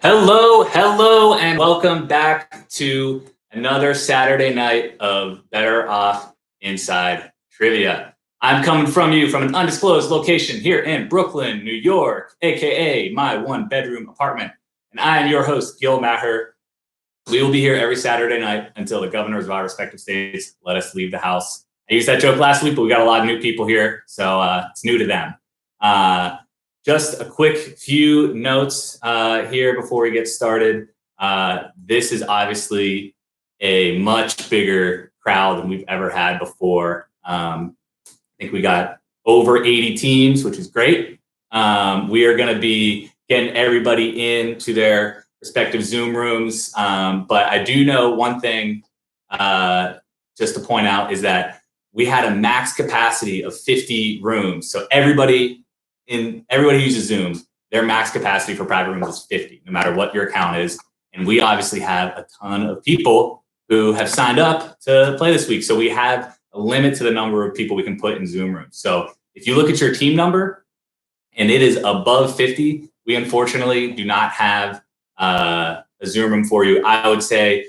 Hello, and welcome back to another Saturday night of Better Off Inside Trivia. I'm coming from you from an undisclosed location here in Brooklyn, New York, aka my one-bedroom apartment, and I am your host, Gil Maher. We will be here every Saturday night until the governors of our respective states let us leave the house. I used that joke last week, but we got a lot of new people here, so it's new to them. Just a quick few notes here before we get started. This is obviously a much bigger crowd than we've ever had before. I think we got over 80 teams, which is great. We are going to be getting everybody into their respective Zoom rooms. But I do know one thing just to point out is that we had a max capacity of 50 rooms. So everybody who uses Zoom, their max capacity for private rooms is 50, no matter what your account is. And we obviously have a ton of people who have signed up to play this week. So we have a limit to the number of people we can put in Zoom rooms. So if you look at your team number and it is above 50, we unfortunately do not have a Zoom room for you. I would say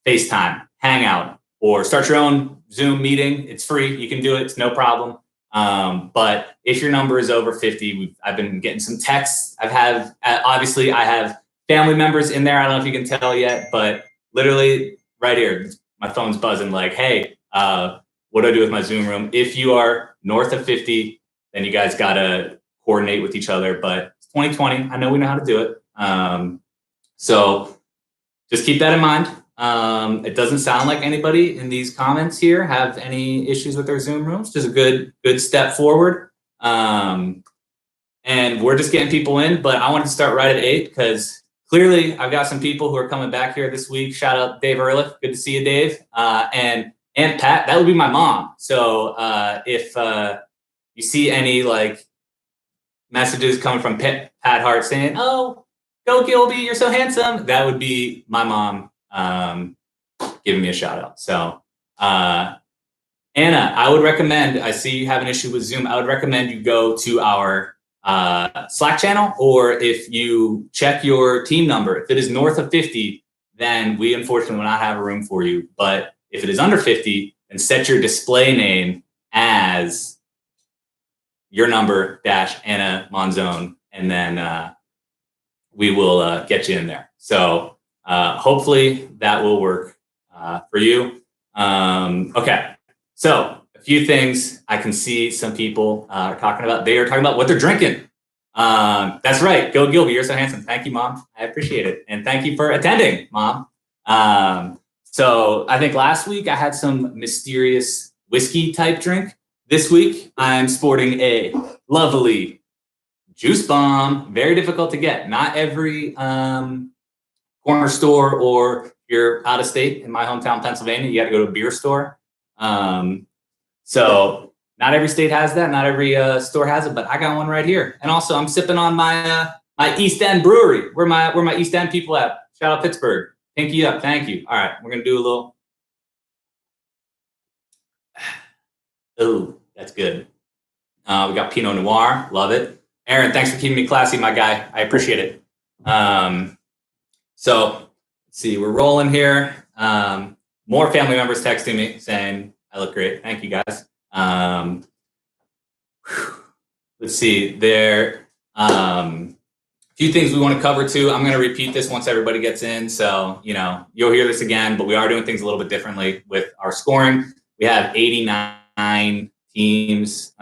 FaceTime, Hangout, or start your own Zoom meeting. It's free. You can do it. It's no problem. But if your number is over 50, I've been getting some texts. Obviously I have family members in there. I don't know if you can tell yet, but literally right here, my phone's buzzing like, hey, what do I do with my Zoom room? If you are north of 50, then you guys got to coordinate with each other, but it's 2020. I know we know how to do it. So just keep that in mind. It doesn't sound like anybody in these comments here have any issues with their Zoom rooms. Just a good step forward. And we're just getting people in, but I wanted to start right at 8 because clearly I've got some people who are coming back here this week. Shout out Dave Ehrlich. Good to see you, Dave. And Aunt Pat, that would be my mom. So if you see any like messages coming from Pat Hart saying, oh, go Gilby, you're so handsome, that would be my mom giving me a shout out. So Anna, I would recommend, I see you have an issue with Zoom, I would recommend you go to our Slack channel, or if you check your team number, if it is north of 50, then we unfortunately will not have a room for you. But if it is under 50, then set your display name as your number - Anna Monzone, and then we will get you in there. So hopefully that will work for you. Okay, so a few things I can see some people are talking about. They are talking about what they're drinking. That's right. Go Gilby, you're so handsome. Thank you, Mom. I appreciate it. And thank you for attending, Mom. So I think last week I had some mysterious whiskey type drink. This week I'm sporting a lovely Juice Bomb. Very difficult to get. Not every corner store, or if you're out of state, in my hometown, Pennsylvania, you got to go to a beer store. So not every state has that. Not every store has it, but I got one right here. And also I'm sipping on my my East End brewery. Where my East End people at? Shout out Pittsburgh. Pinky up. Thank you. All right. We're going to do a little. Oh, that's good. We got Pinot Noir. Love it. Aaron, thanks for keeping me classy, my guy. I appreciate it. So let's see, we're rolling here. More family members texting me saying I look great. Thank you, guys. Let's see, there a few things we want to cover too. I'm going to repeat this once everybody gets in. So, you'll hear this again, but we are doing things a little bit differently with our scoring. We have 89 teams,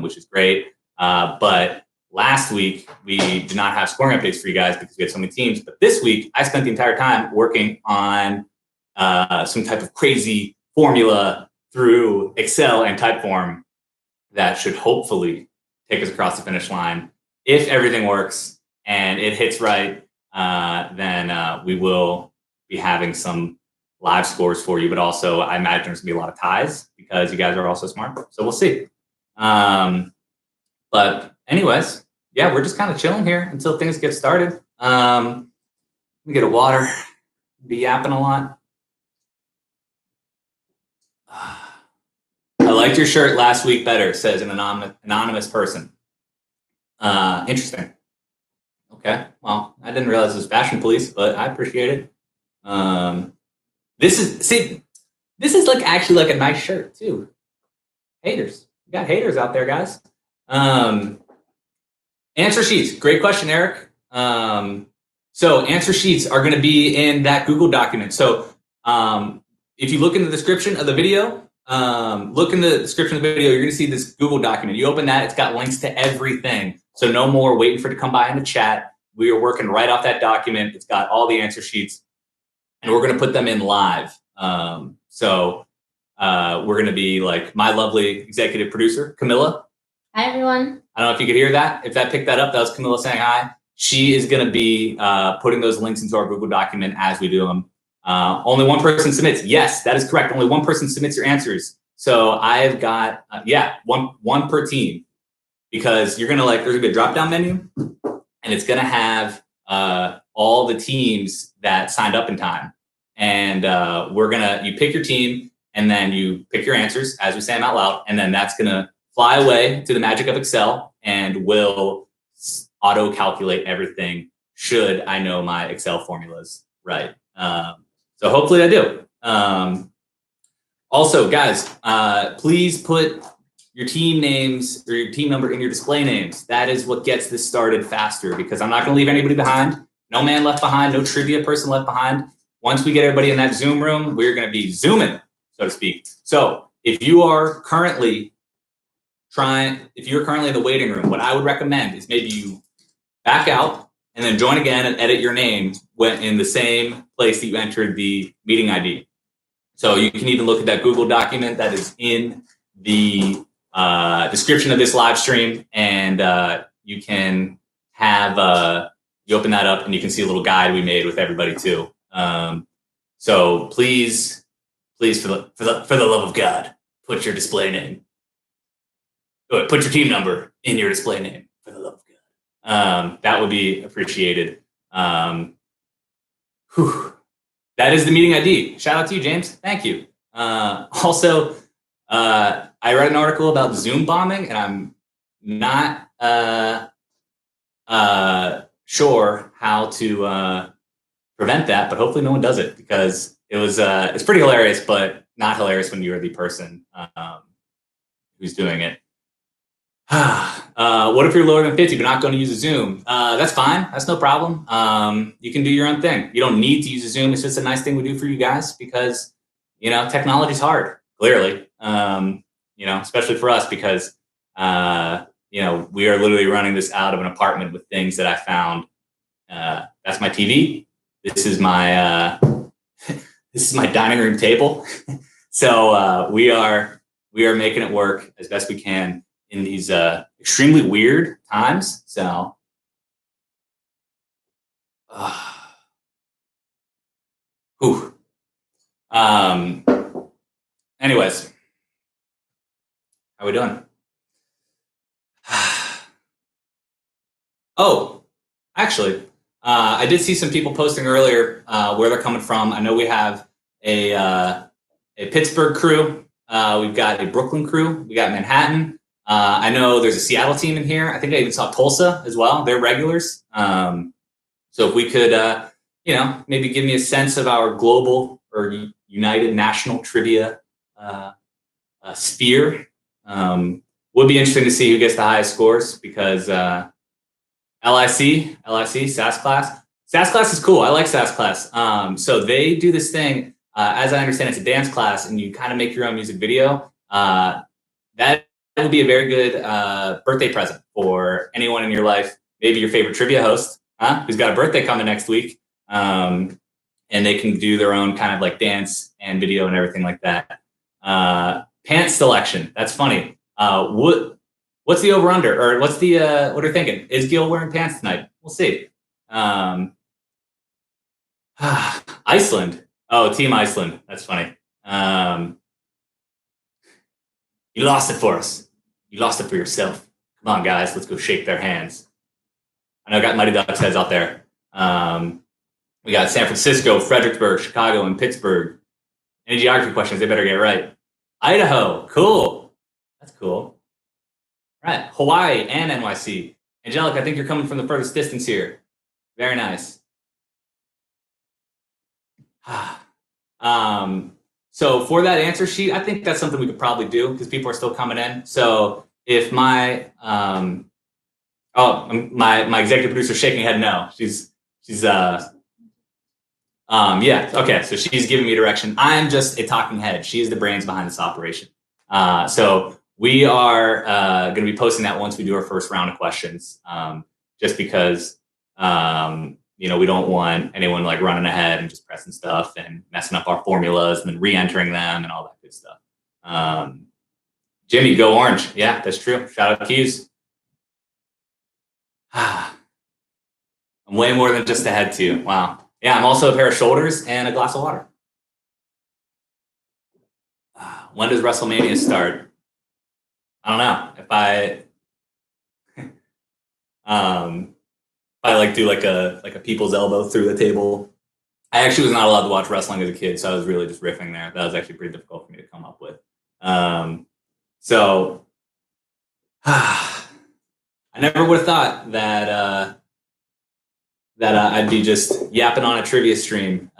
which is great. But last week, we did not have scoring updates for you guys because we had so many teams. But this week, I spent the entire time working on some type of crazy formula through Excel and Typeform that should hopefully take us across the finish line. If everything works and it hits right, then we will be having some live scores for you. But also, I imagine there's going to be a lot of ties because you guys are also smart. So we'll see. But anyways, yeah, we're just kind of chilling here until things get started. Let me get a water. Be yapping a lot. I liked your shirt last week better, says an anonymous person. Interesting. Okay. Well, I didn't realize it was Fashion Police, but I appreciate it. This is like actually like a nice shirt too. Haters. We got haters out there, guys. Answer sheets. Great question, Eric. So answer sheets are going to be in that Google document. So if you look in the description of the video, you're going to see this Google document. You open that, it's got links to everything. So no more waiting for it to come by in the chat. We are working right off that document. It's got all the answer sheets, and we're going to put them in live. So we're going to be like my lovely executive producer, Camilla. Hi, everyone. I don't know if you could hear that. If that picked that up, that was Camilla saying hi. She is going to be putting those links into our Google document as we do them. Only one person submits. Yes, that is correct. Only one person submits your answers. So I've got, one per team, because you're going to there's going to be a drop-down menu, and it's going to have all the teams that signed up in time. And you pick your team, and then you pick your answers as we say them out loud. And then that's going to fly away to the magic of Excel and will auto calculate everything should I know my Excel formulas right. So hopefully I do. Also, guys, please put your team names or your team number in your display names. That is what gets this started faster, because I'm not going to leave anybody behind. No man left behind, no trivia person left behind. Once we get everybody in that Zoom room, we're going to be zooming, so to speak. So if you are currently in the waiting room, what I would recommend is maybe you back out and then join again and edit your name in the same place that you entered the meeting ID. So you can even look at that Google document that is in the description of this live stream, and you can have you open that up and you can see a little guide we made with everybody too. So please, for the love of God, put your display name. Put your team number in your display name, for the love of God. That would be appreciated. That is the meeting ID. Shout out to you, James. Thank you. Also, I read an article about Zoom bombing, and I'm not sure how to prevent that, but hopefully no one does it, because it's pretty hilarious, but not hilarious when you're the person who's doing it. What if you're lower than 50 but not going to use a Zoom? That's fine. That's no problem. You can do your own thing. You don't need to use a Zoom. It's just a nice thing we do for you guys, because technology's hard, clearly. Especially for us, because we are literally running this out of an apartment with things that I found. That's my TV. This is my dining room table. So we are making it work as best we can in these extremely weird times. So anyways, how we doing? Oh, actually, I did see some people posting earlier where they're coming from. I know we have a Pittsburgh crew. We've got a Brooklyn crew. We got Manhattan. I know there's a Seattle team in here. I think I even saw Tulsa as well. They're regulars. So if we could, maybe give me a sense of our global or united national trivia sphere. Would be interesting to see who gets the highest scores, because LIC, SAS class. SAS class is cool. I like SAS class. So they do this thing, as I understand, it's a dance class, and you kind of make your own music video. That would be a very good birthday present for anyone in your life. Maybe your favorite trivia host, who's got a birthday coming next week. And they can do their own kind of like dance and video and everything like that. Pants selection. That's funny. What's the over under, or what's the what are you thinking? Is Gil wearing pants tonight? We'll see. Iceland. Oh, Team Iceland. That's funny. You lost it for us. You lost it for yourself. Come on, guys. Let's go shake their hands. I know I got Mighty Ducks heads out there. We got San Francisco, Fredericksburg, Chicago, and Pittsburgh. Any geography questions, they better get right. Idaho. Cool. That's cool. All right. Hawaii and NYC. Angelic, I think you're coming from the furthest distance here. Very nice. So for that answer sheet, I think that's something we could probably do because people are still coming in. So if my executive producer shaking head no. She's yeah, okay. So she's giving me direction. I am just a talking head. She is the brains behind this operation. So we are going to be posting that once we do our first round of questions, just because we don't want anyone like running ahead and just pressing stuff and messing up our formulas and then re-entering them and all that good stuff. Jimmy, go orange. Yeah, that's true. Shout out Q's. I'm way more than just a head too. Wow. Yeah, I'm also a pair of shoulders and a glass of water. When does WrestleMania start? I don't know. If I like do like a people's elbow through the table. I actually was not allowed to watch wrestling as a kid, so I was really just riffing there. That was actually pretty difficult for me to come up with. So I never would have thought that I'd be just yapping on a trivia stream,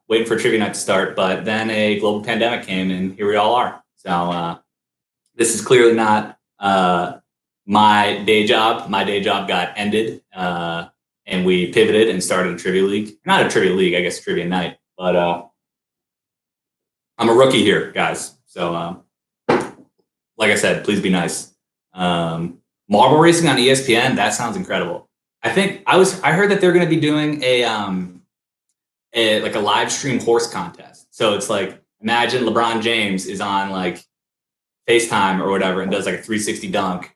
waiting for trivia night to start. But then a global pandemic came, and here we all are. So this is clearly not my day job. My day job got ended, and we pivoted and started a trivia league. Not a trivia league, I guess, trivia night. But I'm a rookie here, guys. So like I said, please be nice. Marble racing on ESPN, that sounds incredible. I heard that they're going to be doing a live stream horse contest. So it's like, imagine LeBron James is on like FaceTime or whatever and does like a 360 dunk.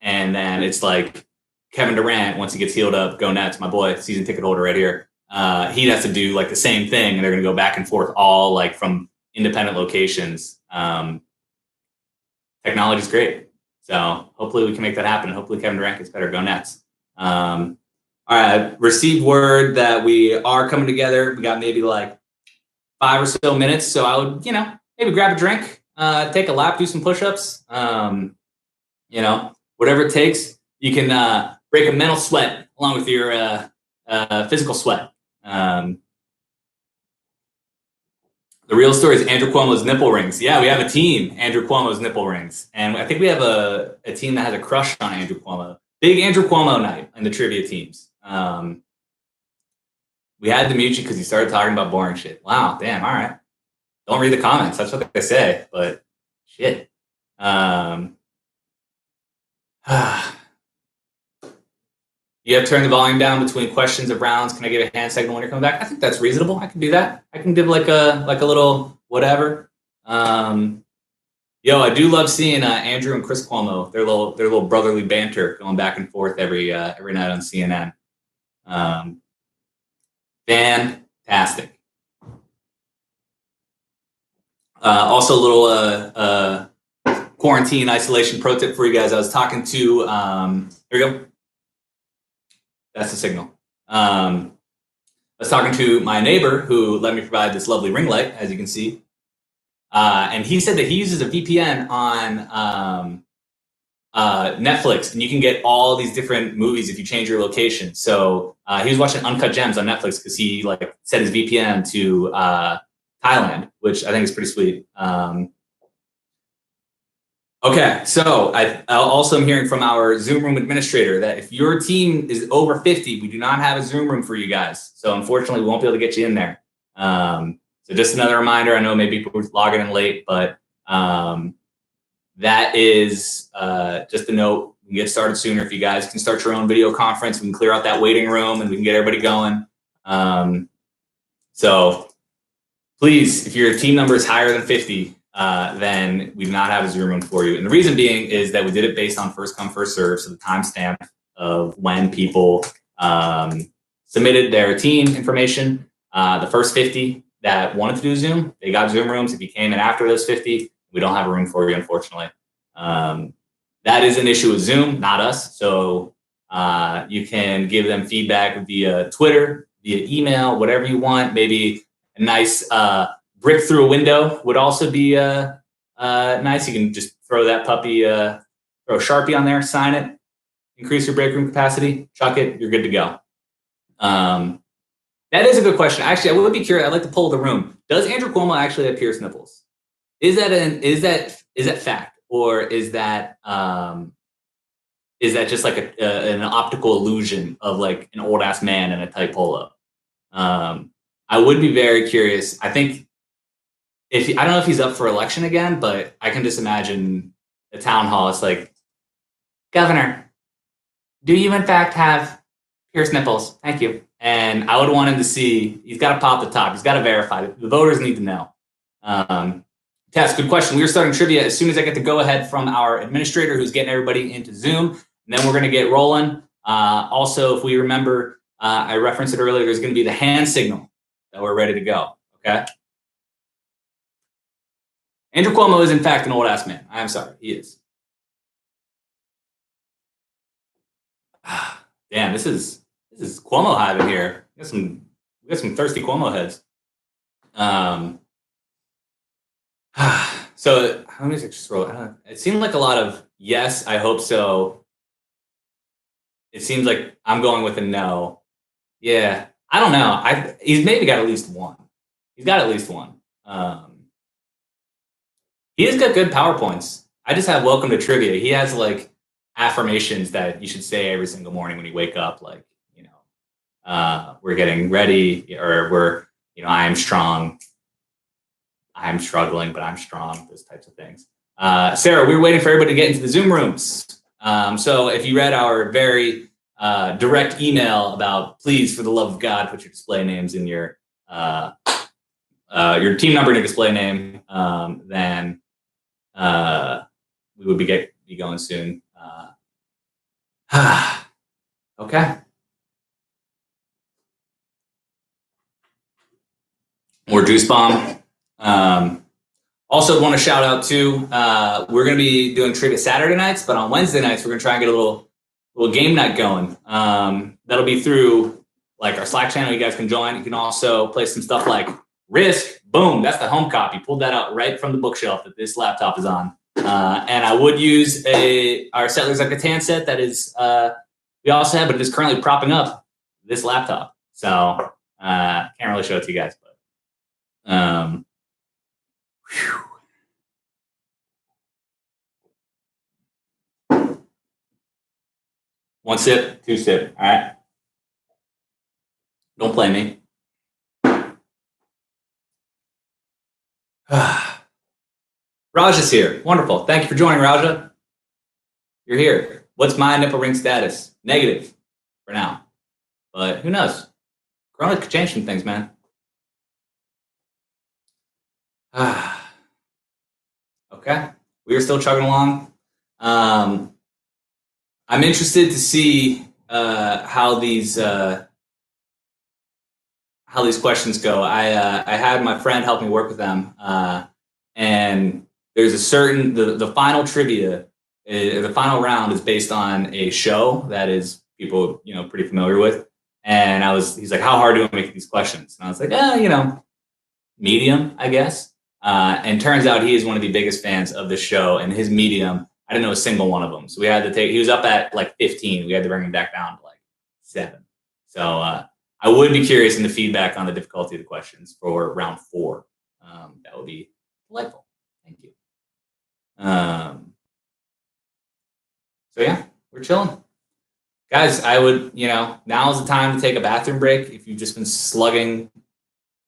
And then it's like Kevin Durant, once he gets healed up, go Nets, my boy, season ticket holder right here. He has to do like the same thing, and they're going to go back and forth all like from independent locations. Technology's great. So hopefully we can make that happen. Hopefully Kevin Durant gets better. Go Nets. All right, received word that we are coming together. We got maybe like 5 or so minutes. So I would, maybe grab a drink, take a lap, do some push-ups, whatever it takes. You can break a mental sweat along with your physical sweat. The real story is Andrew Cuomo's nipple rings. Yeah, we have a team, Andrew Cuomo's nipple rings. And I think we have a team that has a crush on Andrew Cuomo. Big Andrew Cuomo night in the trivia teams. We had to mute you because you started talking about boring shit. Wow, damn, all right. Don't read the comments. That's what they say, but shit. You have to turn the volume down between questions of rounds. Can I give a hand signal when you're coming back? I think that's reasonable. I can do that. I can give like a little whatever. I do love seeing Andrew and Chris Cuomo. Their little brotherly banter going back and forth every night on CNN. Fantastic. Also, a little quarantine isolation pro tip for you guys. I was talking to there you go. That's the signal. I was talking to my neighbor who let me provide this lovely ring light, as you can see. And he said that he uses a VPN on Netflix, and you can get all these different movies if you change your location. So he was watching Uncut Gems on Netflix because he like set his VPN to Thailand, which I think is pretty sweet. Okay, so I also am hearing from our Zoom room administrator that if your team is over 50, we do not have a Zoom room for you guys. So unfortunately, we won't be able to get you in there. So just another reminder. I know maybe people are logging in late, but that is just a note. We can get started sooner if you guys can start your own video conference. We can clear out that waiting room and we can get everybody going. So please, if your team number is higher than 50, then we do not have a Zoom room for you. And the reason being is that we did it based on first come, first serve. So the timestamp of when people submitted their team information, the first 50 that wanted to do Zoom, they got Zoom rooms. If you came in after those 50, we don't have a room for you, unfortunately. That is an issue with Zoom, not us. So you can give them feedback via Twitter, via email, whatever you want. Maybe a nice brick through a window would also be nice. You can just throw that puppy, throw a Sharpie on there, sign it, increase your break room capacity, chuck it, you're good to go. That is a good question. Actually, I would be curious. I'd like to poll the room. Does Andrew Cuomo actually have pierced nipples? Is that fact, or is that just like an optical illusion of like an old ass man in a tight polo? I would be very curious. I think I don't know if he's up for election again, but I can just imagine a town hall. It's like, Governor, do you in fact have pierced nipples? Thank you. And I would want him to see. He's got to pop the top. He's got to verify. The voters need to know. Tess, good question. We are starting trivia as soon as I get the go ahead from our administrator, who's getting everybody into Zoom, and then we're going to get rolling. Also, if we remember, I referenced it earlier. There's going to be the hand signal that we're ready to go. Okay. Andrew Cuomo is in fact an old ass man. I'm sorry, he is. Damn, this is Cuomo hive in here. We got some thirsty Cuomo heads. So how many scroll? It seemed like a lot of yes, I hope so. It seems like I'm going with a no. Yeah, I don't know. He's maybe got at least one. He's got at least one. He has got good PowerPoints. I just have welcome to trivia. He has like affirmations that you should say every single morning when you wake up, like, we're getting ready, or I am strong. I'm struggling, but I'm strong, those types of things. Sarah, we were waiting for everybody to get into the Zoom rooms. So if you read our very direct email about, please, for the love of God, put your display names in your team number and your display name, then we would be going soon. Okay. More juice bomb. Also want to shout out too, we're going to be doing trivia Saturday nights, but on Wednesday nights, we're going to try and get a little game night going. That'll be through like our Slack channel. You guys can join. You can also play some stuff like Risk. Boom. That's the home copy. Pulled that out right from the bookshelf that this laptop is on. And I would use our Settlers of Catan set that is, we also have, but it is currently propping up this laptop. So can't really show it to you guys, but one sip, two sip. All right. Don't play me. Raja's here. Wonderful. Thank you for joining, Raja. You're here. What's my nipple ring status? Negative for now. But who knows? Corona could change some things, man. Okay. We are still chugging along. I'm interested to see how these questions go. I had my friend help me work with them, and there's a certain the final trivia, the final round is based on a show that is people pretty familiar with, and he's like, how hard do I make these questions? And I was like, medium, I guess. And turns out he is one of the biggest fans of the show, and his medium, I didn't know a single one of them. So we had to he was up at like 15. We had to bring him back down to like 7. So I would be curious in the feedback on the difficulty of the questions for round 4. That would be delightful. Thank you. So yeah, we're chilling. Guys, I would, now is the time to take a bathroom break. If you've just been slugging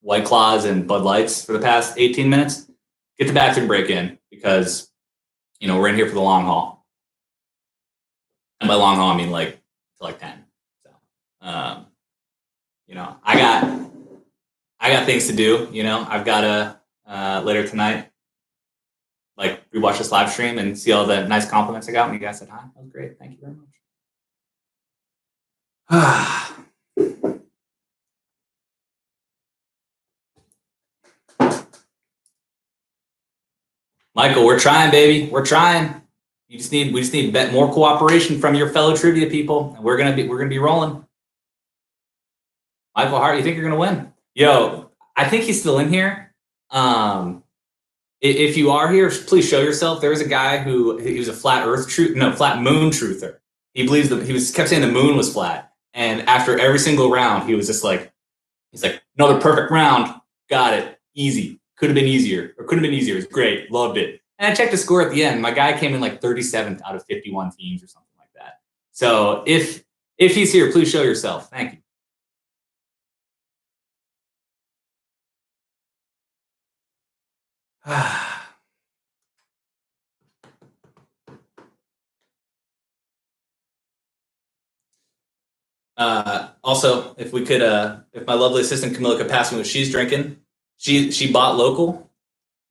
White Claws and Bud Lights for the past 18 minutes, get the bathroom break in, because, we're in here for the long haul. And by long haul, I mean like 10. So, I got things to do. I've got to later tonight, like, rewatch this live stream and see all the nice compliments I got when you guys said hi. That was great. Thank you very much. Michael, we're trying, baby. We're trying. We just need more cooperation from your fellow trivia people, and we're gonna be rolling. Michael Hart, you think you're gonna win? Yo, I think he's still in here. If you are here, please show yourself. There was a guy he was a flat moon truther. He believes kept saying the moon was flat, And after every single round, he was just like, he's like, another perfect round. Got it. Easy. Could have been easier, or could have been easier. It was great. Loved it. And I checked the score at the end. My guy came in like 37th out of 51 teams or something like that. So if he's here, please show yourself. Thank you. Also, if we could, if my lovely assistant Camilla could pass me what she's drinking. She bought local.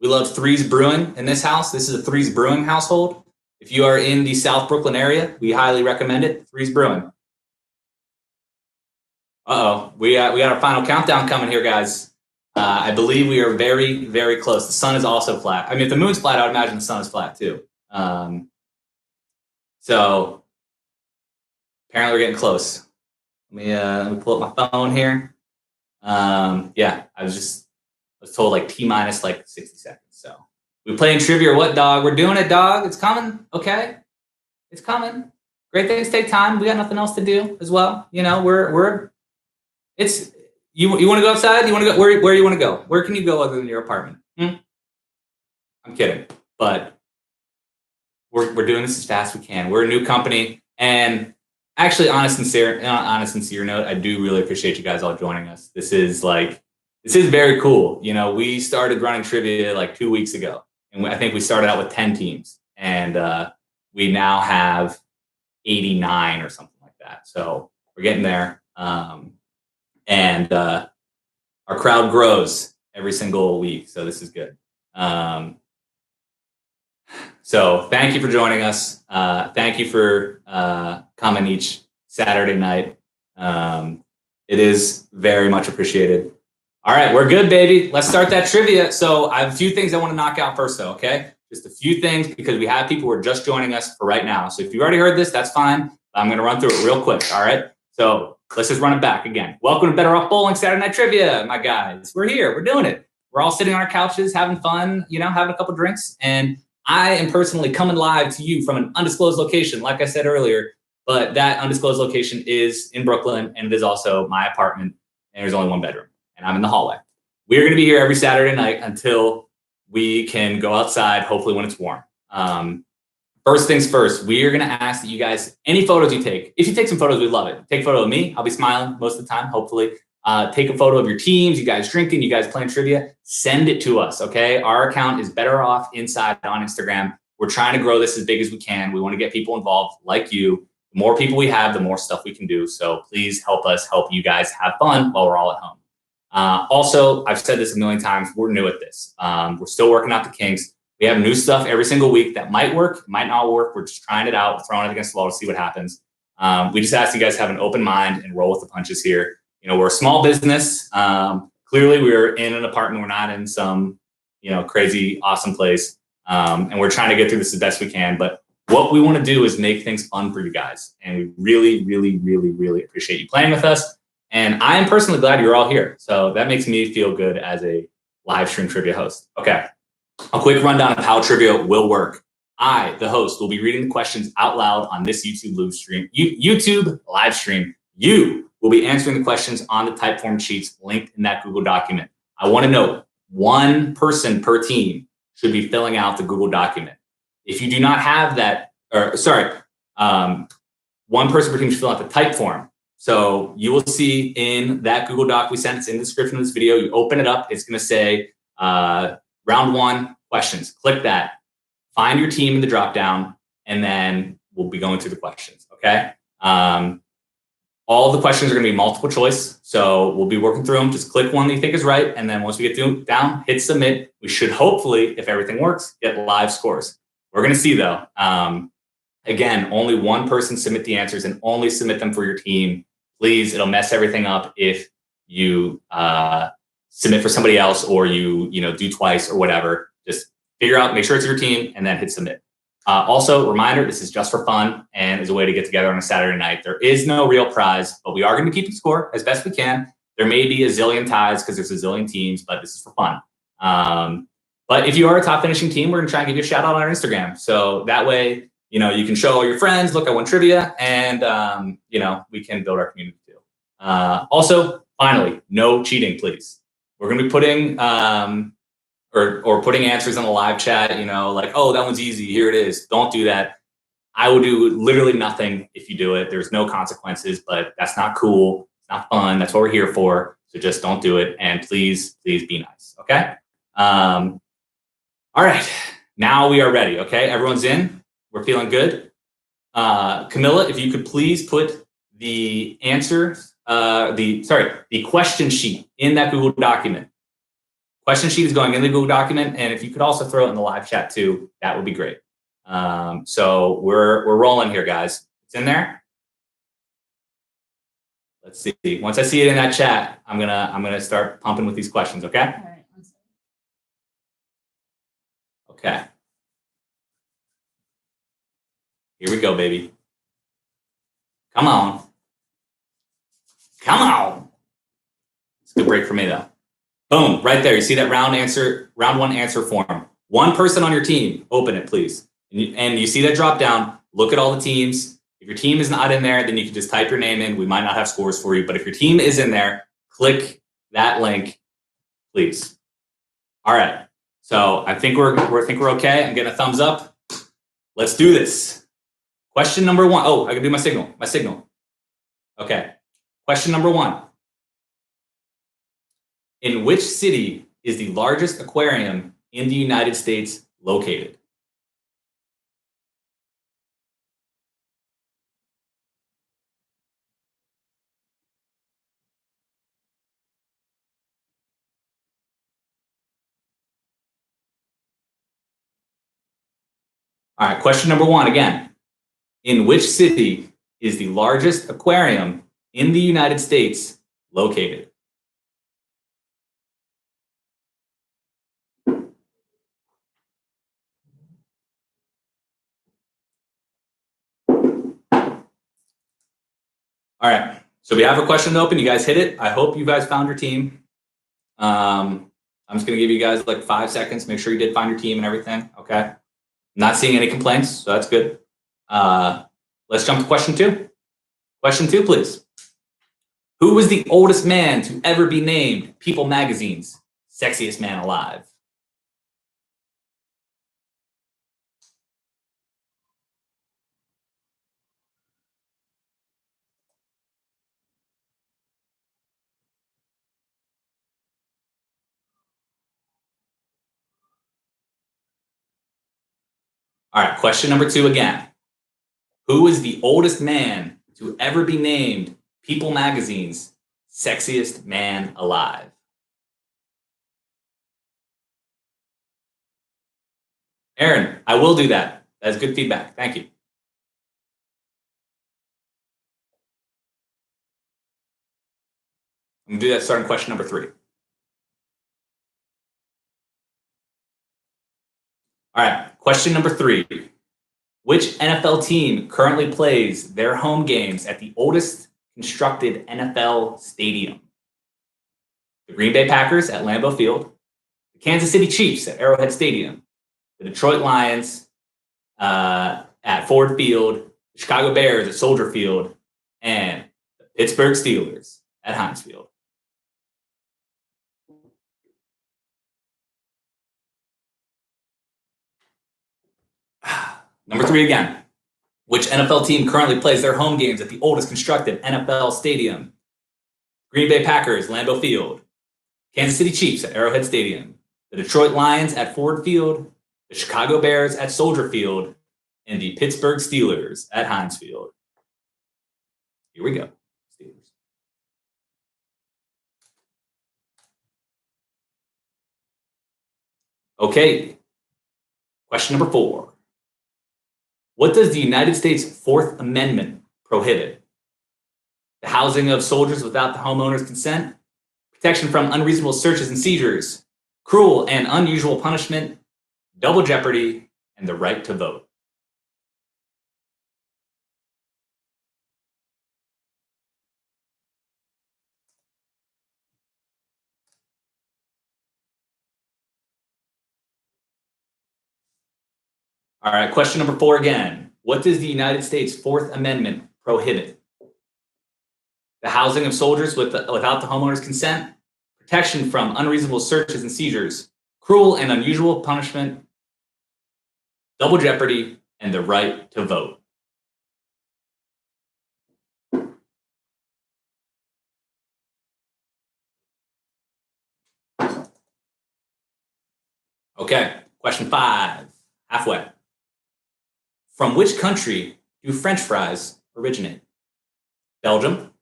We love Threes Brewing in this house. This is a Threes Brewing household. If you are in the South Brooklyn area, we highly recommend it. Threes Brewing. We got our final countdown coming here, guys. I believe we are very, very close. The sun is also flat. I mean, if the moon's flat, I would imagine the sun is flat too. So apparently we're getting close. Let me pull up my phone here. Yeah, I was told like T minus like 60 seconds. So we playing trivia or what, dog? We're doing it, dog. It's coming. Okay, it's coming. Great things take time. We got nothing else to do as well. You know, it's you want to go outside? You want to go where you want to go? Where can you go other than your apartment? I'm kidding, but we're doing this as fast as we can. We're a new company, and actually, on a sincere note, I do really appreciate you guys all joining us. This is very cool. You know, we started running trivia like 2 weeks ago, and I think we started out with 10 teams, and we now have 89 or something like that. So we're getting there. And our crowd grows every single week. So this is good. So thank you for joining us. Thank you for coming each Saturday night. It is very much appreciated. All right, we're good, baby. Let's start that trivia. So I have a few things I want to knock out first, though, okay? Just a few things because we have people who are just joining us for right now. So if you've already heard this, that's fine. I'm going to run through it real quick, all right? So let's just run it back again. Welcome to Better Off Bowling Saturday Night Trivia, my guys. We're here. We're doing it. We're all sitting on our couches, having fun, you know, having a couple drinks. And I am personally coming live to you from an undisclosed location, like I said earlier. But that undisclosed location is in Brooklyn, and it is also my apartment, and there's only one bedroom, and I'm in the hallway. We're going to be here every Saturday night until we can go outside, hopefully when it's warm. First things first, we are going to ask that you guys, any photos you take, if you take some photos, we love it. Take a photo of me. I'll be smiling most of the time, hopefully. Take a photo of your teams, you guys drinking, you guys playing trivia. Send it to us, okay? Our account is Better Off Inside on Instagram. We're trying to grow this as big as we can. We want to get people involved like you. The more people we have, the more stuff we can do. So please help us help you guys have fun while we're all at home. Also, I've said this a million times, we're new at this. We're still working out the kinks. We have new stuff every single week that might work, might not work. We're just trying it out, throwing it against the wall to see what happens. We just ask you guys to have an open mind and roll with the punches here. You know, we're a small business. Clearly, we're in an apartment. We're not in some, you know, crazy, awesome place. And we're trying to get through this as best we can. But what we want to do is make things fun for you guys. And we really, really, really, really appreciate you playing with us. And I am personally glad you're all here. So that makes me feel good as a live stream trivia host. Okay. A quick rundown of how trivia will work. I, the host, will be reading the questions out loud on this YouTube live stream. You will be answering the questions on the Typeform sheets linked in that Google document. I want to note, one person per team should be filling out the Google document. If you do not have that, one person per team should fill out the Typeform. So you will see in that Google Doc we sent, it's in the description of this video, you open it up, it's going to say round one questions. Click that, find your team in the drop down, and then we'll be going through the questions, okay? All of the questions are going to be multiple choice, so we'll be working through them. Just click one that you think is right, and then once we get down, hit submit. We should hopefully, if everything works, get live scores. We're going to see though. Again, only one person submit the answers and only submit them for your team. Please, it'll mess everything up if you submit for somebody else or you do twice or whatever. Just figure out, make sure it's your team, and then hit submit. Also, reminder, this is just for fun and is a way to get together on a Saturday night. There is no real prize, but we are going to keep the score as best we can. There may be a zillion ties because there's a zillion teams, but this is for fun. But if you are a top finishing team, we're going to try and give you a shout out on our Instagram. So that way, you can show all your friends, look, I won trivia, and we can build our community too. Also, finally, no cheating, please. We're going to be putting or putting answers in the live chat. Like, oh, that one's easy. Here it is. Don't do that. I will do literally nothing if you do it. There's no consequences, but that's not cool. It's not fun. That's what we're here for. So just don't do it, and please be nice. Okay. All right. Now we are ready. Okay, everyone's in. We're feeling good. Camilla, if you could please put the answers, the question sheet in that Google document. Question sheet is going in the Google document, and if you could also throw it in the live chat too, that would be great. So we're rolling here, guys. It's in there. Let's see. Once I see it in that chat, I'm gonna start pumping with these questions. Okay. All right. Okay. Here we go, baby. Come on. Come on. It's a good break for me though. Boom, right there. You see that round one answer form. One person on your team, open it, please. And you see that drop down, look at all the teams. If your team is not in there, then you can just type your name in. We might not have scores for you, but if your team is in there, click that link, please. All right. So I think we're okay. I'm getting a thumbs up. Let's do this. Question number 1. Oh, I can do my signal. Okay. Question number 1. In which city is the largest aquarium in the United States located? All right, question number 1 again. In which city is the largest aquarium in the United States located? All right, so we have a question open. You guys hit it. I hope you guys found your team. I'm just going to give you guys like 5 seconds. Make sure you did find your team and everything. Okay. I'm not seeing any complaints, so that's good. Let's jump to question 2. Question 2, please. Who was the oldest man to ever be named People Magazine's Sexiest Man Alive? All right, question number 2 again. Who is the oldest man to ever be named People Magazine's Sexiest Man Alive? Aaron, I will do that. That's good feedback. Thank you. I'm going to do that starting question number 3. All right, question number 3. Which NFL team currently plays their home games at the oldest constructed NFL stadium? The Green Bay Packers at Lambeau Field, the Kansas City Chiefs at Arrowhead Stadium, the Detroit Lions at Ford Field, the Chicago Bears at Soldier Field, and the Pittsburgh Steelers at Heinz Field. Number 3 again. Which NFL team currently plays their home games at the oldest constructed NFL stadium? Green Bay Packers, Lambeau Field, Kansas City Chiefs at Arrowhead Stadium, the Detroit Lions at Ford Field, the Chicago Bears at Soldier Field, and the Pittsburgh Steelers at Heinz Field. Here we go. Steelers. Okay. Question number 4. What does the United States Fourth Amendment prohibit? The housing of soldiers without the homeowner's consent, protection from unreasonable searches and seizures, cruel and unusual punishment, double jeopardy, and the right to vote. All right, question number 4 again. What does the United States Fourth Amendment prohibit? The housing of soldiers without the homeowner's consent, protection from unreasonable searches and seizures, cruel and unusual punishment, double jeopardy, and the right to vote. Okay, question 5, halfway. From which country do French fries originate? Belgium,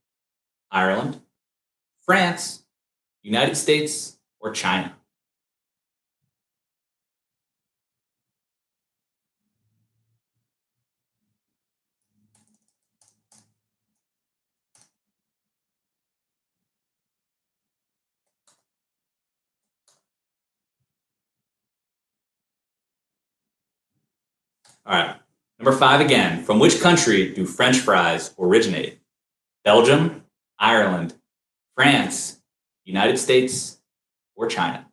Ireland, France, United States, or China? All right, number 5 again. From which country do French fries originate? Belgium, Ireland, France, United States, or China?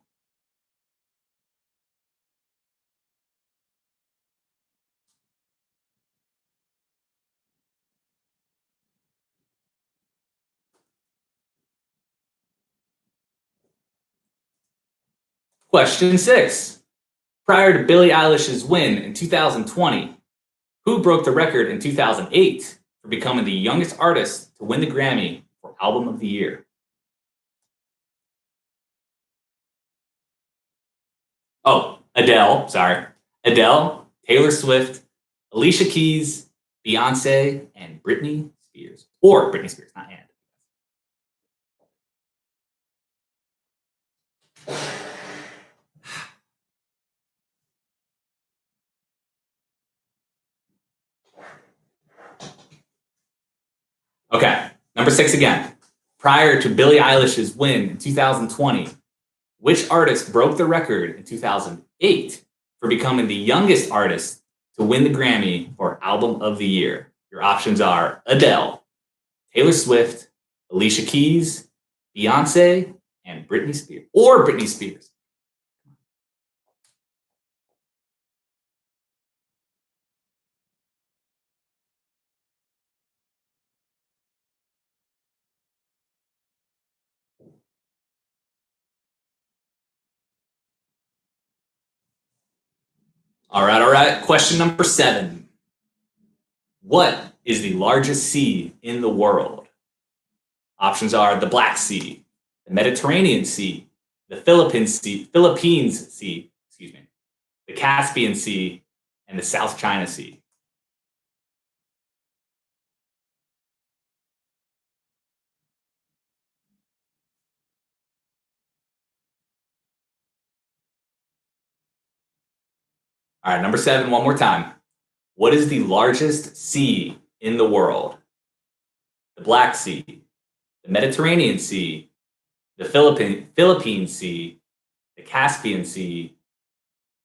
Question 6. Prior to Billie Eilish's win in 2020, who broke the record in 2008 for becoming the youngest artist to win the Grammy for Album of the Year? Oh, Adele, sorry. Adele, Taylor Swift, Alicia Keys, Beyonce, and Britney Spears. Or Britney Spears, not and. Okay, number 6 again. Prior to Billie Eilish's win in 2020, which artist broke the record in 2008 for becoming the youngest artist to win the Grammy for Album of the Year? Your options are Adele, Taylor Swift, Alicia Keys, Beyonce, and Britney Spears. Or Britney Spears. All right. Question number 7. What is the largest sea in the world? Options are the Black Sea, the Mediterranean Sea, the Philippines Sea, the Caspian Sea, and the South China Sea. All right, number 7, one more time. What is the largest sea in the world? The Black Sea, the Mediterranean Sea, the Philippine Sea, the Caspian Sea,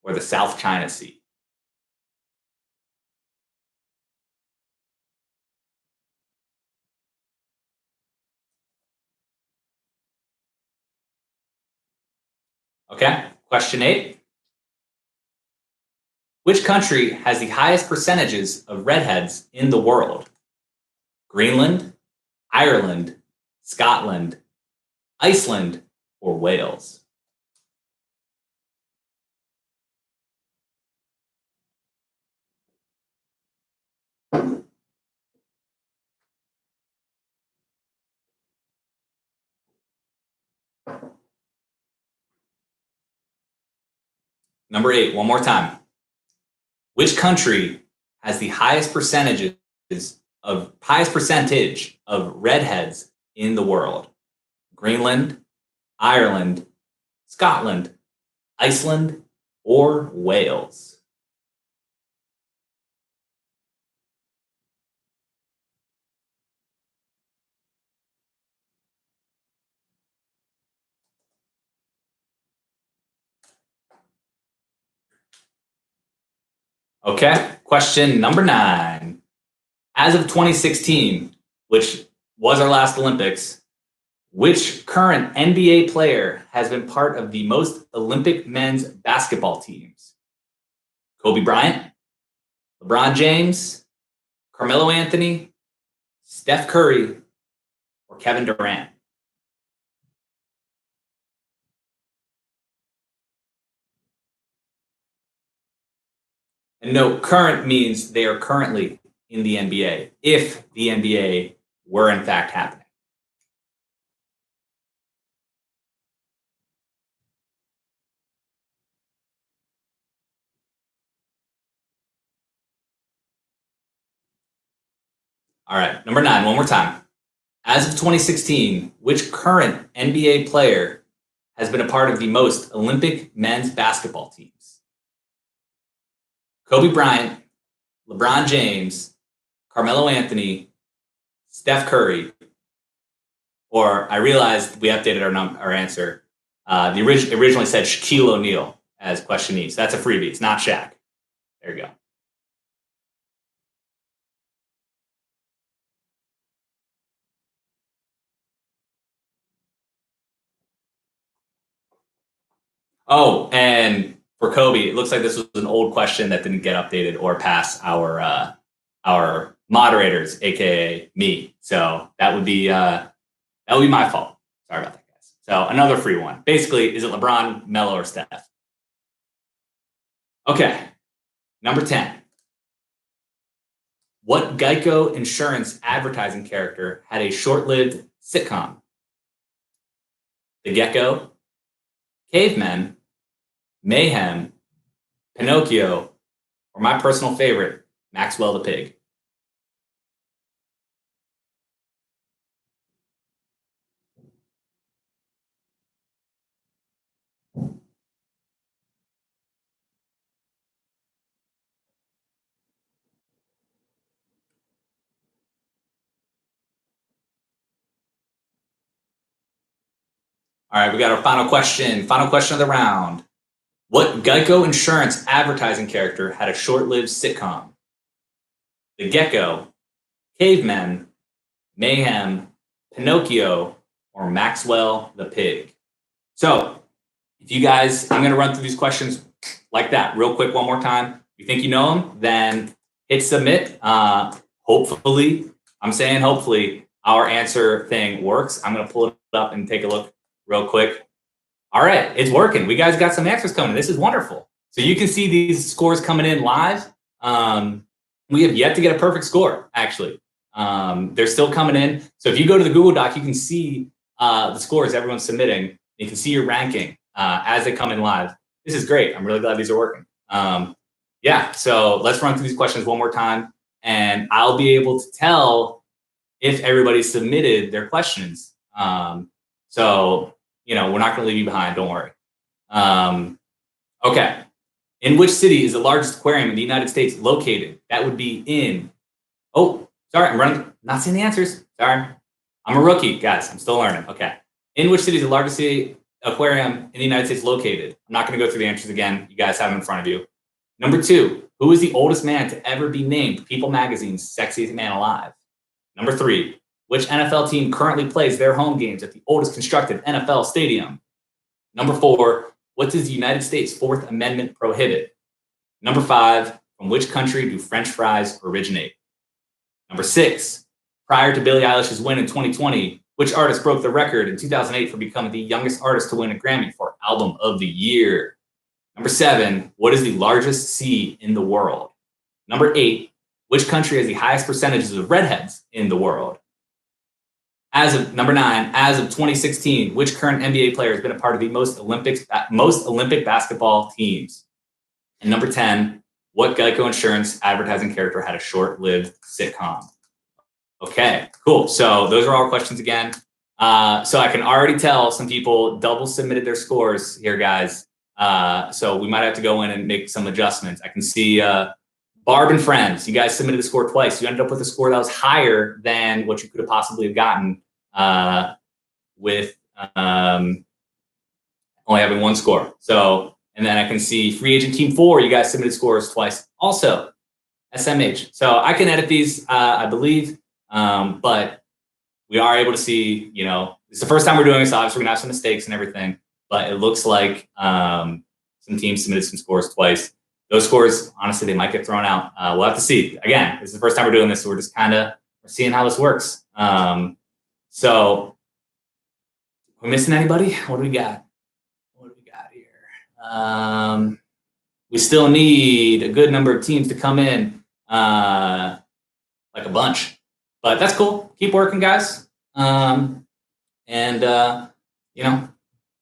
or the South China Sea? Okay, question 8. Which country has the highest percentages of redheads in the world? Greenland, Ireland, Scotland, Iceland, or Wales? Number 8, one more time. Which country has the highest percentage of redheads in the world? Greenland, Ireland, Scotland, Iceland, or Wales? Okay, question number 9. As of 2016, which was our last Olympics, which current NBA player has been part of the most Olympic men's basketball teams? Kobe Bryant, LeBron James, Carmelo Anthony, Steph Curry, or Kevin Durant? And no, current means they are currently in the NBA, if the NBA were in fact happening. All right, number 9, one more time. As of 2016, which current NBA player has been a part of the most Olympic men's basketball teams? Kobe Bryant, LeBron James, Carmelo Anthony, Steph Curry, or I realized we updated our answer. Originally said Shaquille O'Neal as question E, so that's a freebie. It's not Shaq. There you go. Oh, and for Kobe, it looks like this was an old question that didn't get updated or pass our moderators, aka me. So that would be my fault. Sorry about that, guys. So another free one. Basically, is it LeBron, Melo, or Steph? Okay, number 10. What Geico insurance advertising character had a short-lived sitcom? The Gecko, Cavemen, Mayhem, Pinocchio, or my personal favorite, Maxwell the Pig? All right, we got our final question. Final question of the round. What Geico insurance advertising character had a short-lived sitcom? The Gecko, Cavemen, Mayhem, Pinocchio, or Maxwell the Pig? So, if you guys, I'm going to run through these questions like that real quick one more time. If you think you know them, then hit submit. Hopefully, I'm saying hopefully, our answer thing works. I'm going to pull it up and take a look real quick. All right, it's working. We guys got some answers coming. This is wonderful. So you can see these scores coming in live. We have yet to get a perfect score, actually. They're still coming in. So if you go to the Google Doc, you can see the scores everyone's submitting. You can see your ranking as they come in live. This is great. I'm really glad these are working. Yeah, so let's run through these questions one more time, and I'll be able to tell if everybody submitted their questions. So, we're not going to leave you behind. Don't worry. Okay. In which city is the largest aquarium in the United States located? That would be in. Oh, sorry. Not seeing the answers. Sorry. I'm a rookie, guys. I'm still learning. Okay. In which city is the largest aquarium in the United States located? I'm not going to go through the answers again. You guys have them in front of you. Number 2, who is the oldest man to ever be named People Magazine's Sexiest Man Alive? Number 3, which NFL team currently plays their home games at the oldest constructed NFL stadium? Number 4, what does the United States Fourth Amendment prohibit? Number 5, from which country do French fries originate? Number 6, prior to Billie Eilish's win in 2020, which artist broke the record in 2008 for becoming the youngest artist to win a Grammy for Album of the Year? Number 7, what is the largest sea in the world? Number 8, which country has the highest percentages of redheads in the world? Number 9, as of 2016, which current NBA player has been a part of the most Olympic basketball teams? And number 10, what Geico insurance advertising character had a short-lived sitcom? Okay, cool. So those are all questions again. So I can already tell some people double submitted their scores here, guys. So we might have to go in and make some adjustments. I can see Barb and Friends, you guys submitted the score twice. You ended up with a score that was higher than what you could have possibly have gotten with only having one score. So, and then I can see Free Agent Team 4, you guys submitted scores twice also, SMH. So I can edit these, I believe, but we are able to see, it's the first time we're doing this, so obviously we're going to have some mistakes and everything, but it looks like some teams submitted some scores twice. those scores, honestly, they might get thrown out. We'll have to see. Again, this is the first time we're doing this, so we're just kind of seeing how this works. So, we're missing anybody? What do we got? What do we got here? We still need a good number of teams to come in, like a bunch. But that's cool. Keep working, guys. You know,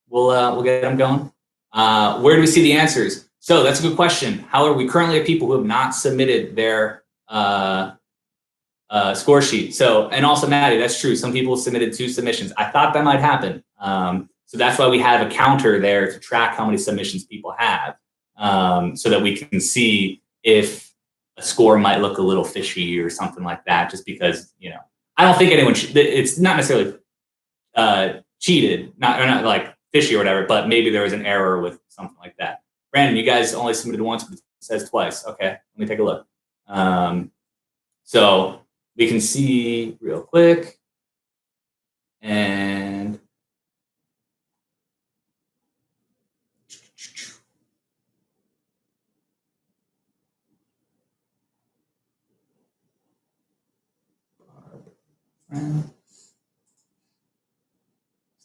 we'll get them going. Where do we see the answers? So that's a good question. However, we currently have people who have not submitted their score sheet. So, and also Maddie, that's true. Some people submitted 2 submissions. I thought that might happen. So that's why we have a counter there to track how many submissions people have, so that we can see if a score might look a little fishy or something like that, just because, I don't think anyone, it's not necessarily cheated, not like fishy or whatever, but maybe there was an error with something like that. Brandon, you guys only submitted once, but it says twice. Okay, let me take a look. So we can see real quick, and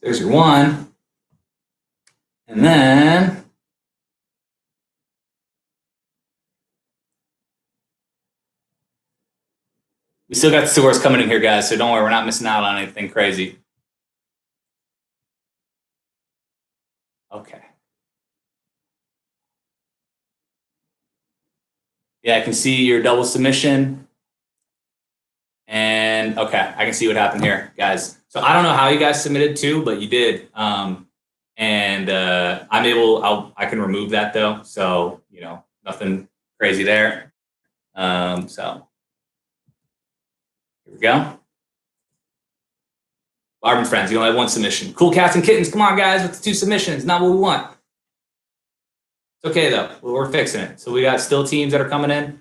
there's your one, and then we still got the scores coming in here, guys, so don't worry, we're not missing out on anything crazy. Okay. Yeah, I can see your double submission. And okay, I can see what happened here, guys. So I don't know how you guys submitted to, but you did. I'm able, I can remove that though. So, nothing crazy there. So here we go. Barb and friends, you only have 1 submission. Cool cats and kittens. Come on, guys, with the 2 submissions. Not what we want. It's okay though. We're fixing it. So we got still teams that are coming in.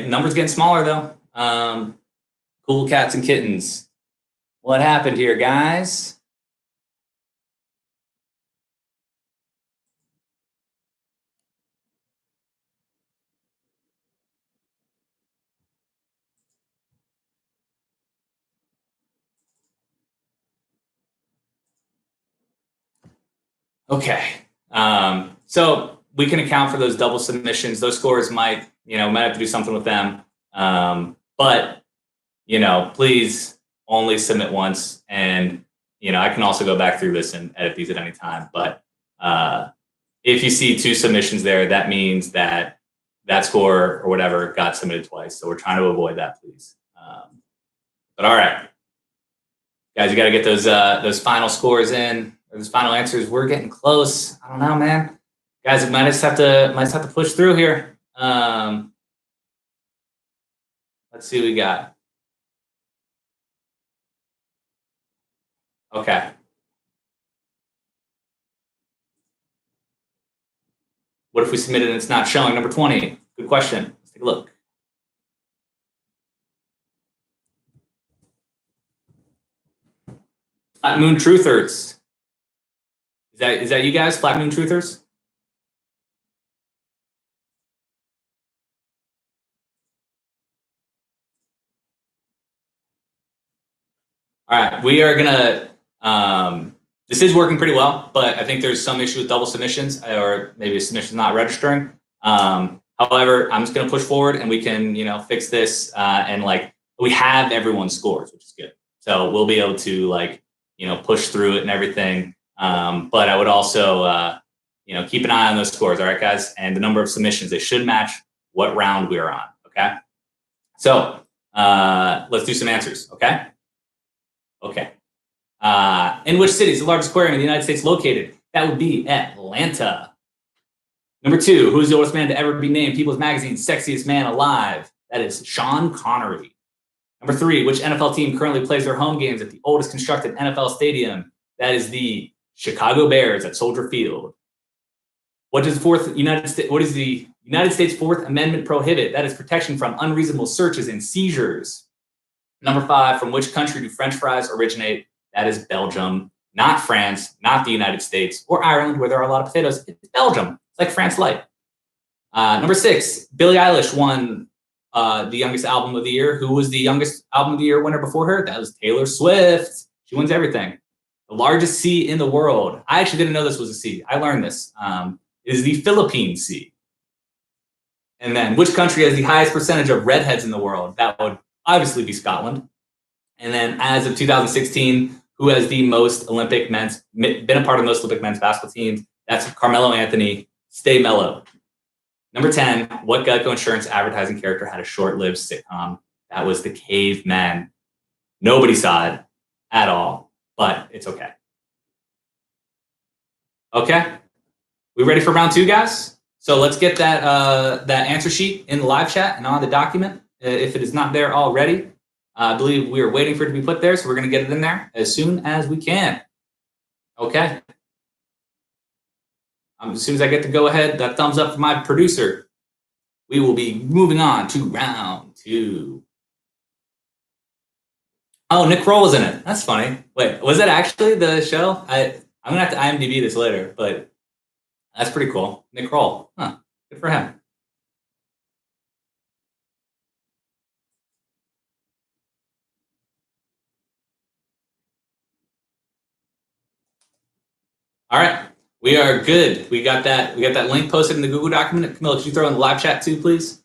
Numbers getting smaller though. Cool cats and kittens. What happened here, guys? Okay. So we can account for those double submissions. Those scores might have to do something with them. But, please only submit once. And, I can also go back through this and edit these at any time. But if you see 2 submissions there, that means that score or whatever got submitted twice. So we're trying to avoid that, please. But all right, guys, you got to get those final scores in, or those final answers. We're getting close. I don't know, man. Guys, we might just have to push through here. Let's see what we got. Okay. What if we submitted and it's not showing? Number 20. Good question. Let's take a look. Flat Moon Truthers. Is that you guys? Flat Moon Truthers? All right, we are gonna. This is working pretty well, but I think there's some issue with double submissions, or maybe a submission not registering. However, I'm just gonna push forward, and we can fix this, and we have everyone's scores, which is good. So we'll be able to push through it and everything. But I would also keep an eye on those scores, all right, guys, and the number of submissions. They should match what round we're on. Okay, so let's do some answers. Okay. Okay. In which city is the largest aquarium in the United States located? That would be Atlanta. Number 2, who's the oldest man to ever be named People's Magazine's Sexiest Man Alive? That is Sean Connery. Number 3, which NFL team currently plays their home games at the oldest constructed NFL stadium? That is the Chicago Bears at Soldier Field. What does the United States Fourth Amendment prohibit? That is protection from unreasonable searches and seizures. Number 5, from which country do French fries originate? That is Belgium, not France, not the United States, or Ireland, where there are a lot of potatoes. It's Belgium. It's like France light. Number 6, Billie Eilish won the youngest album of the year. Who was the youngest album of the year winner before her? That was Taylor Swift. She wins everything. The largest sea in the world. I actually didn't know this was a sea. I learned this. Is the Philippine Sea. And then, which country has the highest percentage of redheads in the world? That would obviously be Scotland. And then, as of 2016, who has the most Olympic men's, been a part of the most Olympic men's basketball teams? That's Carmelo Anthony. Stay mellow. Number 10, what Geico Insurance advertising character had a short-lived sitcom? That was the Caveman. Nobody saw it at all, but it's okay. Okay, we ready for round 2, guys? So let's get that answer sheet in the live chat and on the document if it is not there already. I believe we are waiting for it to be put there, so we're going to get it in there as soon as we can. Okay. As soon as I get to go ahead, that thumbs up from my producer. We will be moving on to round 2. Oh, Nick Kroll was in it. That's funny. Wait, was that actually the show? I'm going to have to IMDb this later, but that's pretty cool. Nick Kroll. Huh. Good for him. All right. We are good. We got that link posted in the Google document. Camilla, could you throw in the live chat too, please?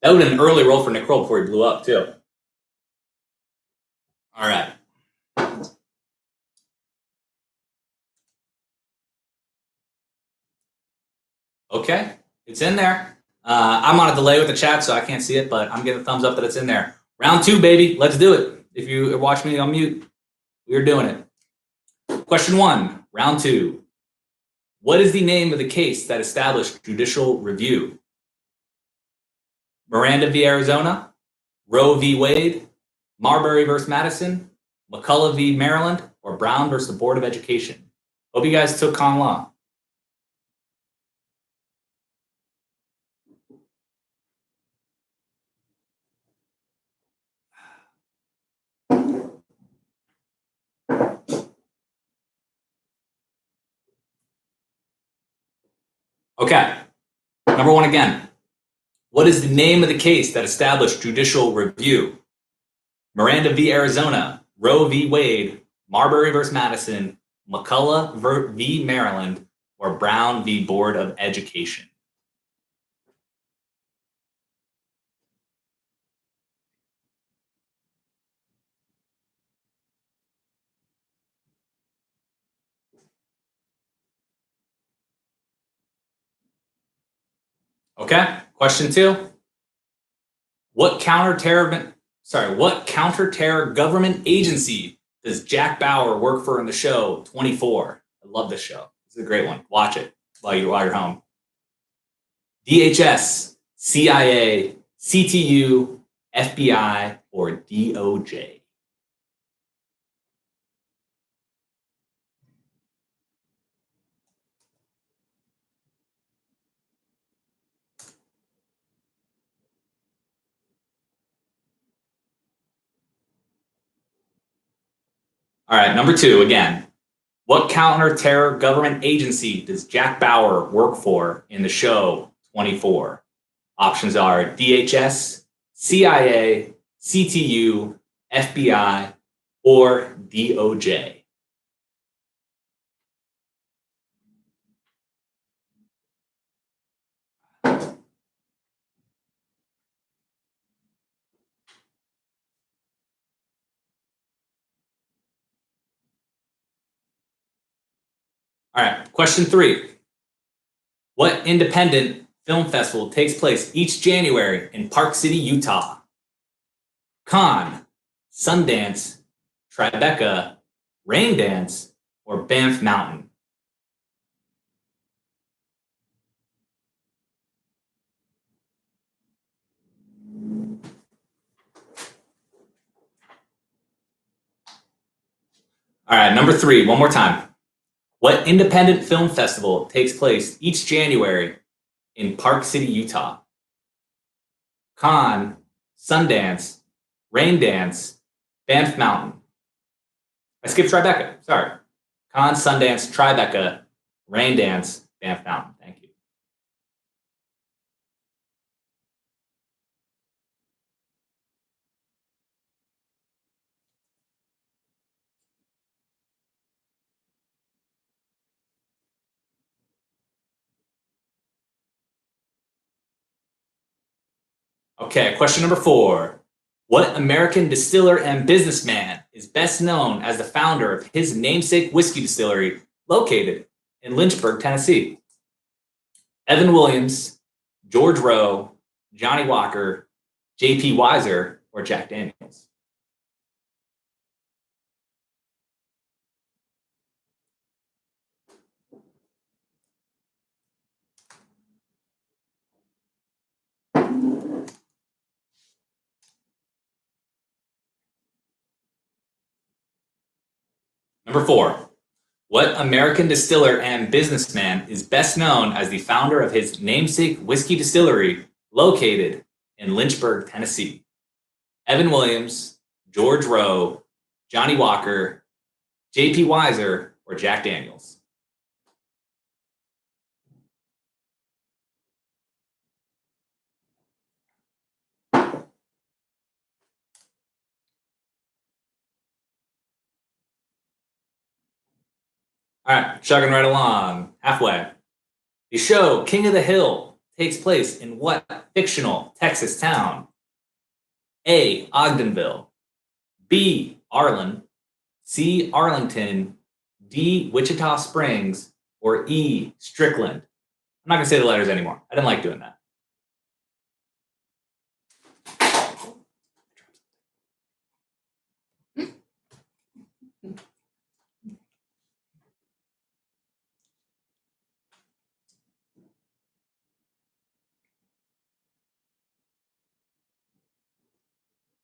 That would have been an early role for Nick Kroll before he blew up, too. All right. Okay, it's in there. I'm on a delay with the chat, so I can't see it, but I'm getting a thumbs up that it's in there. Round 2, baby. Let's do it. If you watch me on mute, we're doing it. Question 1, round 2. What is the name of the case that established judicial review? Miranda v. Arizona, Roe v. Wade, Marbury v. Madison, McCullough v. Maryland, or Brown versus the Board of Education? Hope you guys took con law. Okay, number 1 again. What is the name of the case that established judicial review? Miranda v. Arizona, Roe v. Wade, Marbury v. Madison, McCullough v. Maryland, or Brown v. Board of Education? Okay, question 2. What counterterror government agency does Jack Bauer work for in the show 24? I love this show. It's a great one. Watch it while you're home. DHS, CIA, CTU, FBI, or DOJ? All right, number 2 again. What counter-terror government agency does Jack Bauer work for in the show 24? Options are DHS, CIA, CTU, FBI, or DOJ. All right, question 3. What independent film festival takes place each January in Park City, Utah? Cannes, Sundance, Tribeca, Raindance, or Banff Mountain? All right, number 3, one more time. What independent film festival takes place each January in Park City, Utah? Cannes, Sundance, Raindance, Banff Mountain. I skipped Tribeca. Sorry. Cannes, Sundance, Tribeca, Raindance, Banff Mountain. Thank you. Okay, question number 4. What American distiller and businessman is best known as the founder of his namesake whiskey distillery located in Lynchburg, Tennessee? Evan Williams, George Rowe, Johnny Walker, J.P. Weiser, or Jack Daniels? Number 4. What American distiller and businessman is best known as the founder of his namesake whiskey distillery located in Lynchburg, Tennessee? Evan Williams, George Rowe, Johnny Walker, J.P. Weiser, or Jack Daniels? All right, chugging right along, halfway. The show King of the Hill takes place in what fictional Texas town? A. Ogdenville, B. Arlen, C. Arlington, D. Wichita Springs, or E. Strickland? I'm not going to say the letters anymore. I didn't like doing that.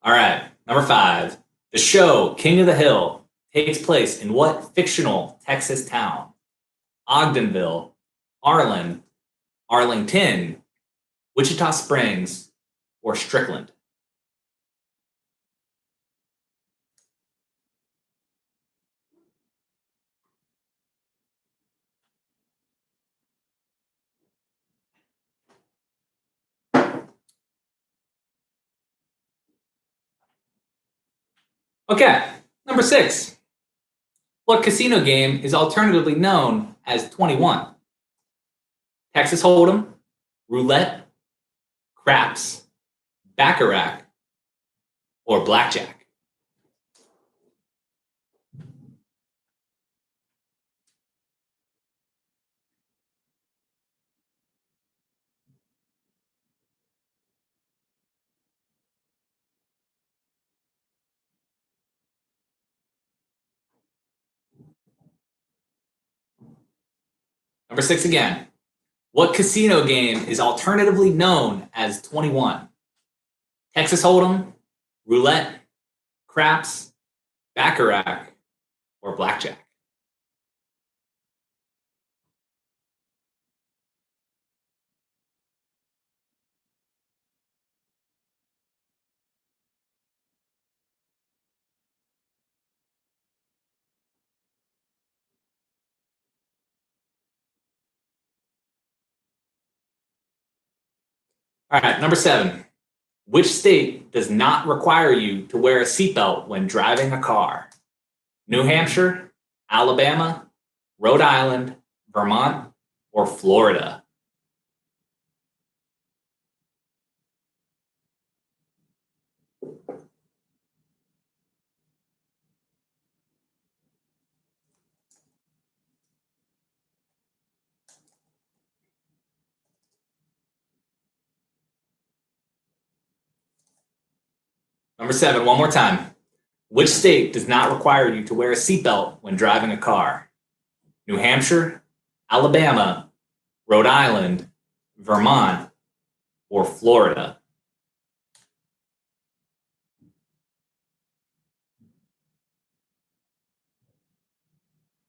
All right, number 5. The show King of the Hill takes place in what fictional Texas town? Ogdenville, Arlen, Arlington, Wichita Springs, or Strickland? Okay, number 6. What casino game is alternatively known as 21? Texas Hold'em, roulette, craps, baccarat, or blackjack? Number 6 again. What casino game is alternatively known as 21? Texas Hold'em, roulette, craps, baccarat, or blackjack? All right, number 7. Which state does not require you to wear a seatbelt when driving a car? New Hampshire, Alabama, Rhode Island, Vermont, or Florida? Number 7, one more time. Which state does not require you to wear a seatbelt when driving a car? New Hampshire, Alabama, Rhode Island, Vermont, or Florida?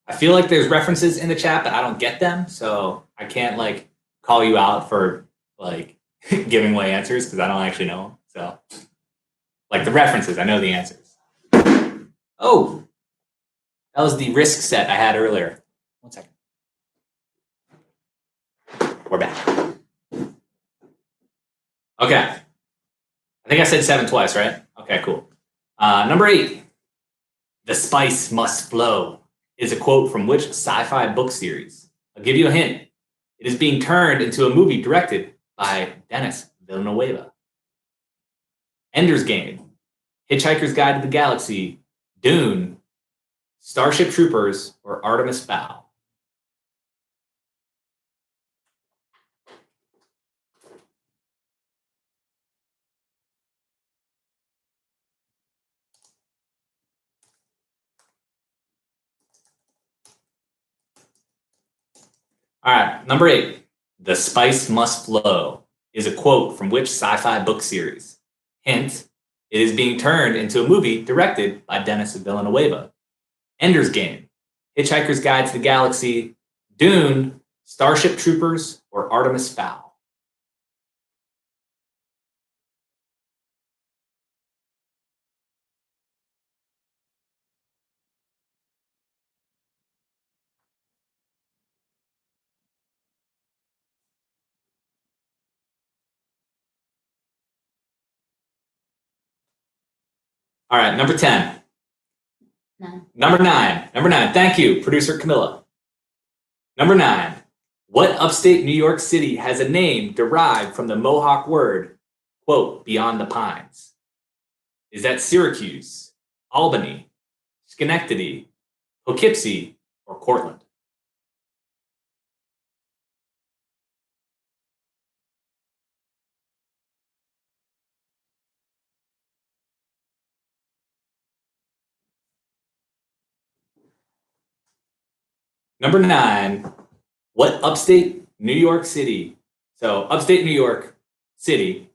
I feel like there's references in the chat, but I don't get them, so I can't like call you out for like giving away answers because I don't actually know them. So, like the references, I know the answers. Oh, that was the risk set I had earlier. 1 second. We're back. Okay. I think I said 7 twice, right? Okay, cool. Number 8. The spice must flow is a quote from which sci-fi book series? I'll give you a hint. It is being turned into a movie directed by Denis Villeneuve. Ender's Game, Hitchhiker's Guide to the Galaxy, Dune, Starship Troopers, or Artemis Fowl? All right, number 8. The spice must flow is a quote from which sci-fi book series? Hint, it is being turned into a movie directed by Denis Villeneuve. Ender's Game, Hitchhiker's Guide to the Galaxy, Dune, Starship Troopers, or Artemis Fowl? All right, number 10. Number 9. Number 9. Thank you, producer Camilla. Number 9. What upstate New York City has a name derived from the Mohawk word, quote, beyond the pines? Is that Syracuse, Albany, Schenectady, Poughkeepsie, or Cortland? Number 9. What upstate New York City, so upstate New York City,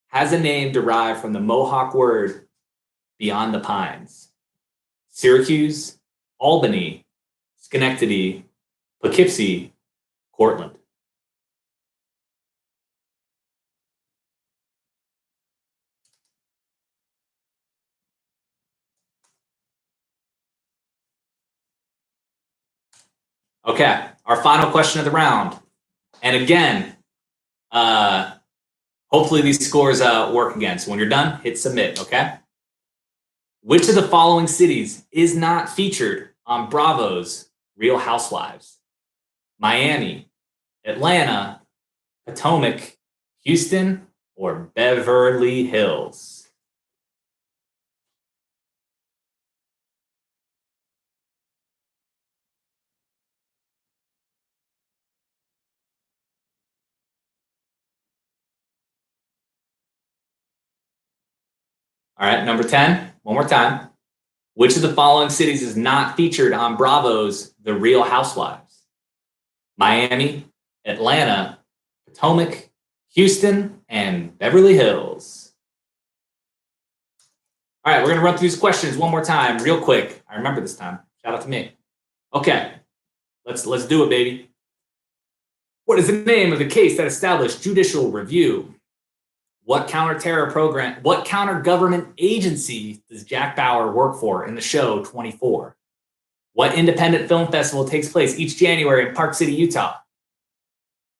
has a name derived from the Mohawk word beyond the pines? Syracuse, Albany, Schenectady, Poughkeepsie, Cortland. Okay, our final question of the round. And again, hopefully these scores work again. So when you're done, hit submit, okay? Which of the following cities is not featured on Bravo's Real Housewives? Miami, Atlanta, Potomac, Houston, or Beverly Hills? All right, number 10, one more time. Which of the following cities is not featured on Bravo's The Real Housewives? Miami, Atlanta, Potomac, Houston, and Beverly Hills. All right, we're going to run through these questions one more time real quick. I remember this time. Shout out to me. Okay, let's do it, baby. What is the name of the case that established judicial review? What counter-terror program, what counter-government agency does Jack Bauer work for in the show 24? What independent film festival takes place each January in Park City, Utah?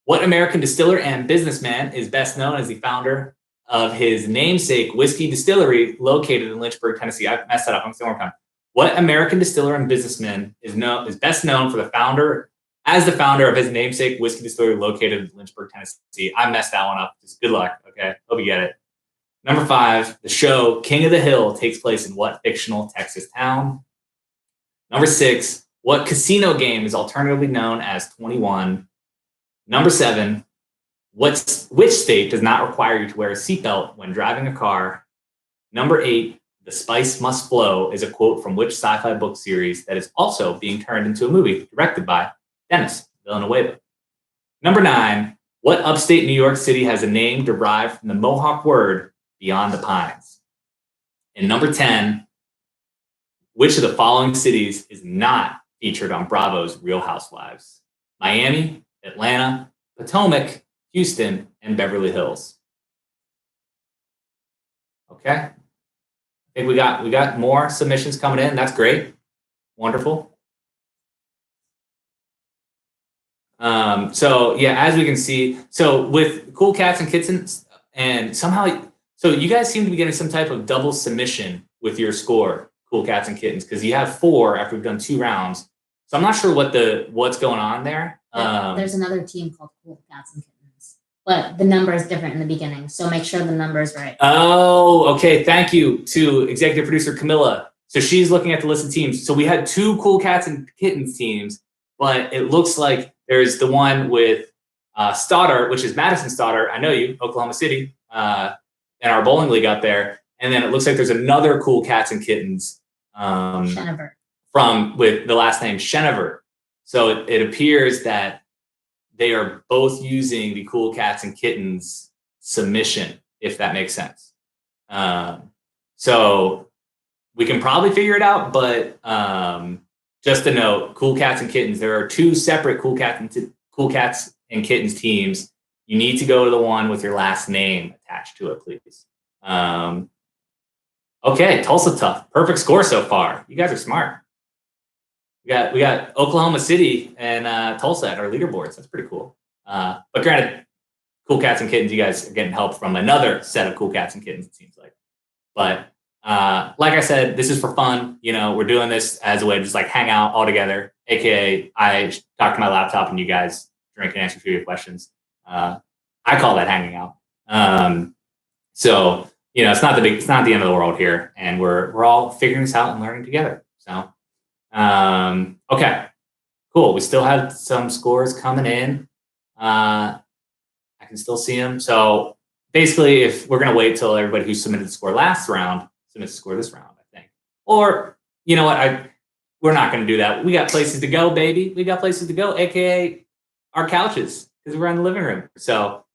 What American distiller and businessman is best known as the founder of his namesake whiskey distillery located in Lynchburg, Tennessee? I messed that up. I'm going to say one more time. What American distiller and businessman is best known for the founder of his namesake whiskey distillery located in Lynchburg, Tennessee? I messed that one up. Just good luck. Okay, hope you get it. Number 5, the show King of the Hill takes place in what fictional Texas town? Number 6, what casino game is alternatively known as 21? Number 7, which state does not require you to wear a seatbelt when driving a car? Number 8, the spice must flow is a quote from which sci-fi book series that is also being turned into a movie directed by Denis Villeneuve? Number 9, what upstate New York City has a name derived from the Mohawk word beyond the pines? And number 10, which of the following cities is not featured on Bravo's Real Housewives? Miami, Atlanta, Potomac, Houston, and Beverly Hills. Okay. I think we got more submissions coming in. That's great. Wonderful. So yeah, as we can see, so with Cool Cats and Kittens, and somehow, so you guys seem to be getting some type of double submission with your score, Cool Cats and Kittens, because you have 4 after we've done 2 rounds. So I'm not sure what's going on there. There's another team called Cool Cats and Kittens. but the number is different in the beginning. So make sure the number is right. Oh, okay. Thank you to executive producer Camilla. So she's looking at the list of teams. So we had 2 Cool Cats and Kittens teams, but it looks like there's the one with Stoddard, which is Madison Stoddard. I know you, Oklahoma City, and our bowling league up there. And then it looks like there's another Cool Cats and Kittens with the last name Shenever. So it appears that they are both using the Cool Cats and Kittens submission, if that makes sense. So we can probably figure it out, but just a note, Cool Cats and Kittens, there are 2 separate Cool Cats and Kittens teams. You need to go to the one with your last name attached to it, please. Okay, Tulsa Tough. Perfect score so far. You guys are smart. We got Oklahoma City and Tulsa at our leaderboards. That's pretty cool. But granted, Cool Cats and Kittens, you guys are getting help from another set of Cool Cats and Kittens, it seems like. But like I said, this is for fun. You know, we're doing this as a way to just like hang out all together. AKA, I talk to my laptop and you guys drink and answer a few of your questions. I call that hanging out. So you know, it's not the end of the world here, and we're all figuring this out and learning together. So, okay, cool. We still have some scores coming in. I can still see them. So basically, if we're gonna wait till everybody who submitted the score last round submits the score this round, I think. Or you know what, we're not gonna do that. We got places to go, baby. We got places to go, aka our couches, because we're in the living room. So.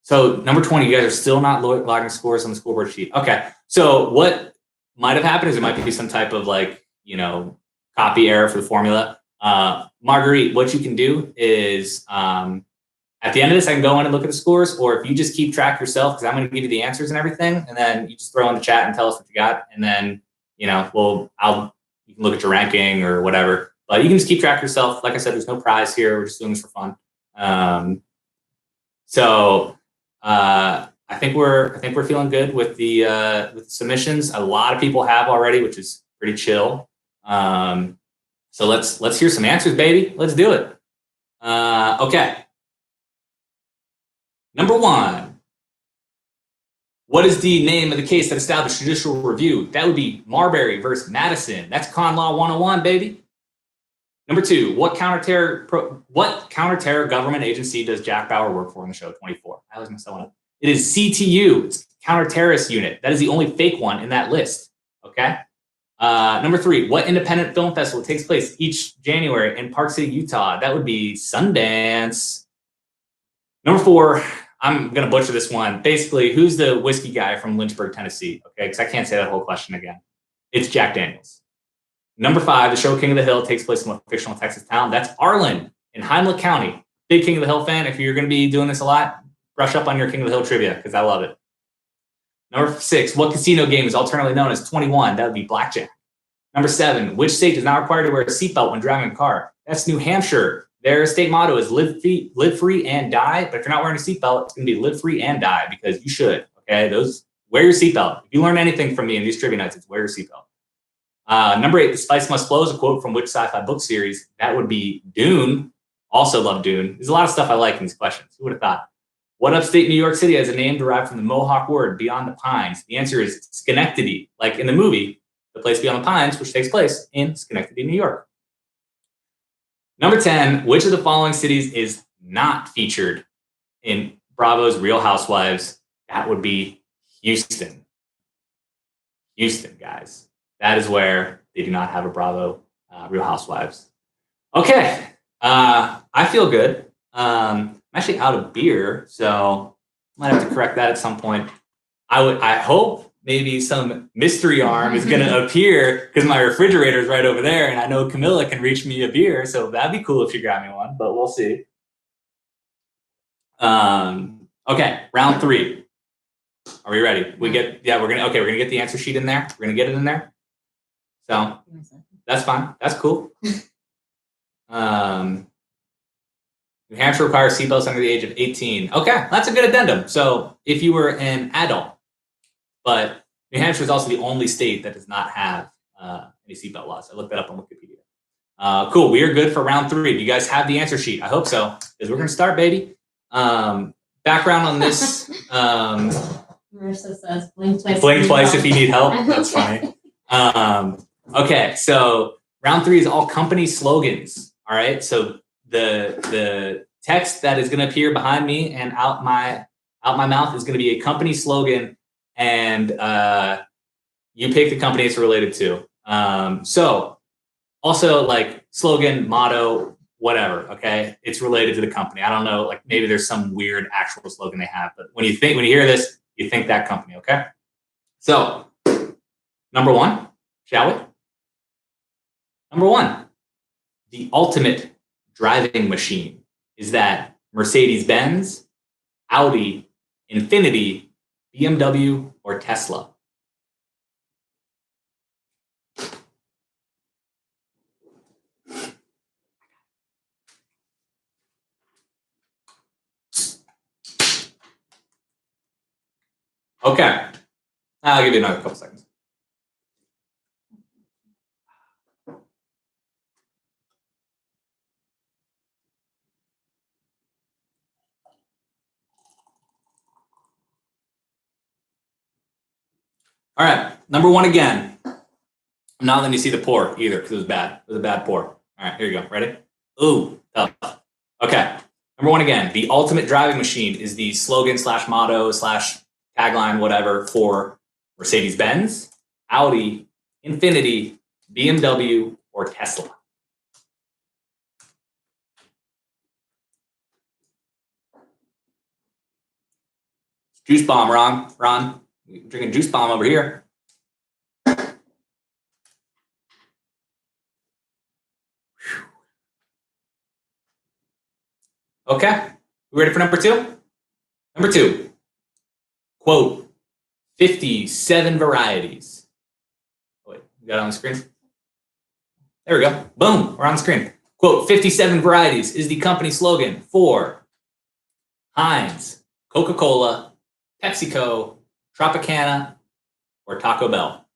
So number 20, you guys are still not logging scores on the scoreboard sheet. Okay. So what might have happened is there might be some type of like, you know, copy error for the formula. Marguerite, what you can do is at the end of this, I can go in and look at the scores, or if you just keep track yourself, because I'm going to give you the answers and everything, and then you just throw in the chat and tell us what you got, and then, you know, you can look at your ranking or whatever. But you can just keep track yourself. Like I said, there's no prize here. We're just doing this for fun. I think we're feeling good with the submissions. A lot of people have already, which is pretty chill. So let's hear some answers, baby. Let's do it. Okay. Number 1. What is the name of the case that established judicial review? That would be Marbury versus Madison. That's Con Law 101, baby. Number 2, what counterterror government agency does Jack Bauer work for in the show 24? I always mess that one up. It is CTU. It's counterterrorist unit. That is the only fake one in that list. Okay. Number 3, what independent film festival takes place each January in Park City, Utah? That would be Sundance. Number 4, I'm gonna butcher this one. Basically, who's the whiskey guy from Lynchburg, Tennessee? Okay, because I can't say that whole question again. It's Jack Daniels. Number 5, the show King of the Hill takes place in a fictional Texas town. That's Arlen in Heimlich County. Big King of the Hill fan. If you're going to be doing this a lot, brush up on your King of the Hill trivia because I love it. Number 6, what casino game is alternately known as 21? That would be blackjack. Number 7, which state is not required to wear a seatbelt when driving a car? That's New Hampshire. Their state motto is live free and die. But if you're not wearing a seatbelt, it's going to be live free and die because you should. Okay, wear your seatbelt. If you learn anything from me in these trivia nights, it's wear your seatbelt. Number 8, The Spice Must Flow is a quote from which sci-fi book series? That would be Dune. Also love Dune. There's a lot of stuff I like in these questions. Who would have thought? What upstate New York City has a name derived from the Mohawk word Beyond the Pines? The answer is Schenectady, like in the movie, The Place Beyond the Pines, which takes place in Schenectady, New York. Number 10, which of the following cities is not featured in Bravo's Real Housewives? That would be Houston. Houston, guys. That is where they do not have a Bravo Real Housewives. Okay, I feel good. I'm actually out of beer, so I might have to correct that at some point. I hope maybe some mystery arm is going to appear because my refrigerator is right over there, and I know Camilla can reach me a beer, so that'd be cool if she grabbed me one, but we'll see. Okay, round 3. Are we ready? We're gonna get the answer sheet in there. We're gonna get it in there. So that's fine. That's cool. New Hampshire requires seatbelts under the age of 18. Okay, that's a good addendum. So if you were an adult, but New Hampshire is also the only state that does not have any seatbelt laws. I looked that up on Wikipedia. Cool. We are good for round 3. Do you guys have the answer sheet? I hope so, because we're going to start, baby. Background on this. Marissa says blink twice. Blink twice if you need help. That's funny. Okay, so round 3 is all company slogans. All right, so the text that is going to appear behind me and out my mouth is going to be a company slogan, and you pick the company it's related to. So also like slogan, motto, whatever. Okay, it's related to the company. I don't know, like maybe there's some weird actual slogan they have, but when you hear this, you think that company. Okay, so number 1, shall we? Number 1, the ultimate driving machine. Is that Mercedes-Benz, Audi, Infiniti, BMW, or Tesla? Okay, I'll give you another couple seconds. All right, number 1 again. I'm not letting you see the pour either because it was bad. It was a bad pour. All right, here you go. Ready? Ooh, tough. Okay, number 1 again. The ultimate driving machine is the slogan / motto / tagline, whatever, for Mercedes-Benz, Audi, Infiniti, BMW, or Tesla. Juice bomb, Ron. You're drinking juice bomb over here. Okay, we ready for number 2? Number 2, quote, 57 varieties. Oh, wait, we got it on the screen? There we go. Boom, we're on the screen. Quote, 57 varieties is the company slogan for Heinz, Coca-Cola, PepsiCo, Tropicana, or Taco Bell.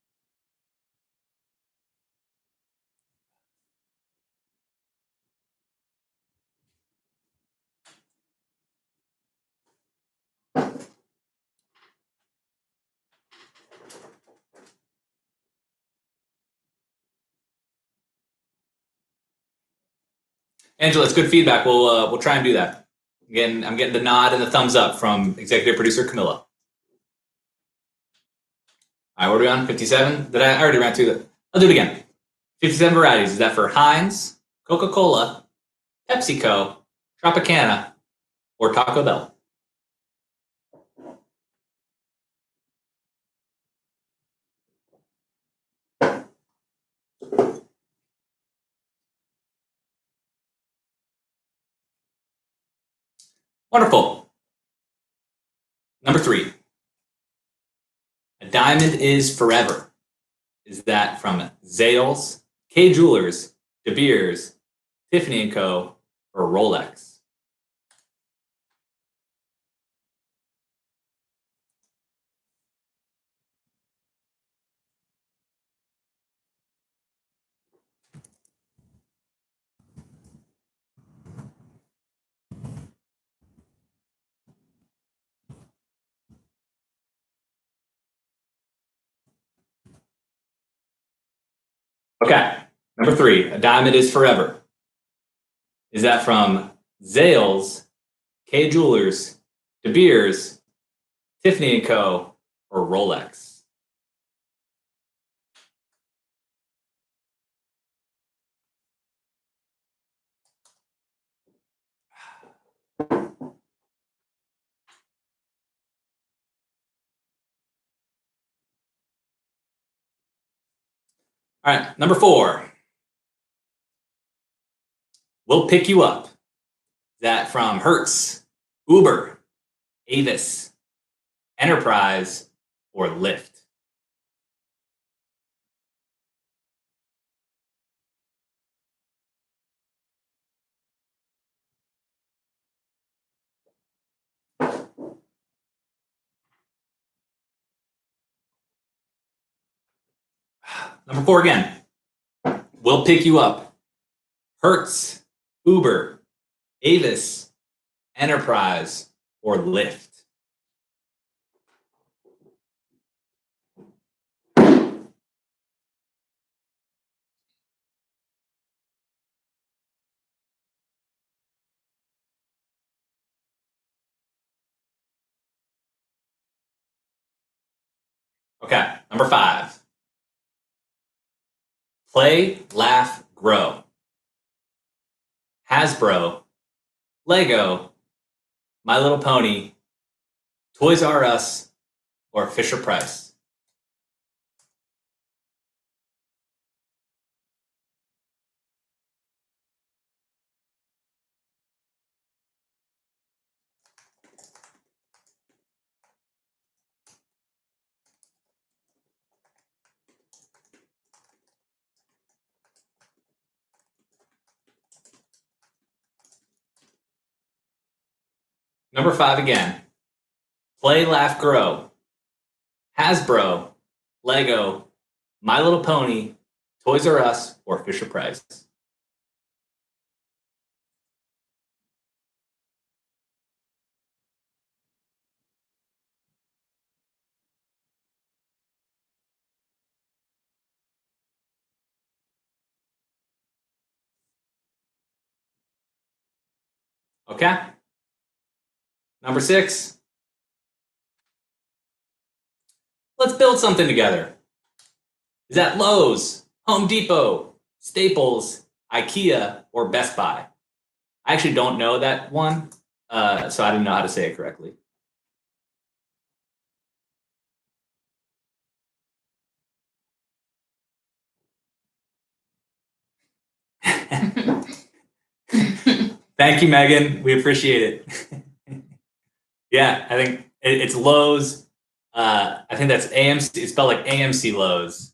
Angela, it's good feedback. We'll try and do that. Again, I'm getting the nod and the thumbs up from executive producer Camilla. All right, what are we on? 57? I already ran through that. I'll do it again. 57 varieties. Is that for Heinz, Coca-Cola, PepsiCo, Tropicana, or Taco Bell? Wonderful. Number 3. A diamond is forever. Is that from Zales, K Jewelers, De Beers, Tiffany & Co., or Rolex? Okay. Number 3, a diamond is forever. Is that from Zales, K Jewelers, De Beers, Tiffany & Co., or Rolex? All right, number 4. We'll pick you up. Is that from Hertz, Uber, Avis, Enterprise, or Lyft? Number 4 again. We'll pick you up. Hertz, Uber, Avis, Enterprise, or Lyft? Okay, number 5. Play, laugh, grow. Hasbro, Lego, My Little Pony, Toys R Us, or Fisher Price? Number 5 again. Play, laugh, grow. Hasbro, Lego, My Little Pony, Toys R Us, or Fisher Price? Okay. Number 6. Let's build something together. Is that Lowe's, Home Depot, Staples, IKEA, or Best Buy? I actually don't know that one, so I didn't know how to say it correctly. Thank you, Megan. We appreciate it. Yeah, I think it's Lowe's. I think that's AMC. It's spelled like AMC Lowe's,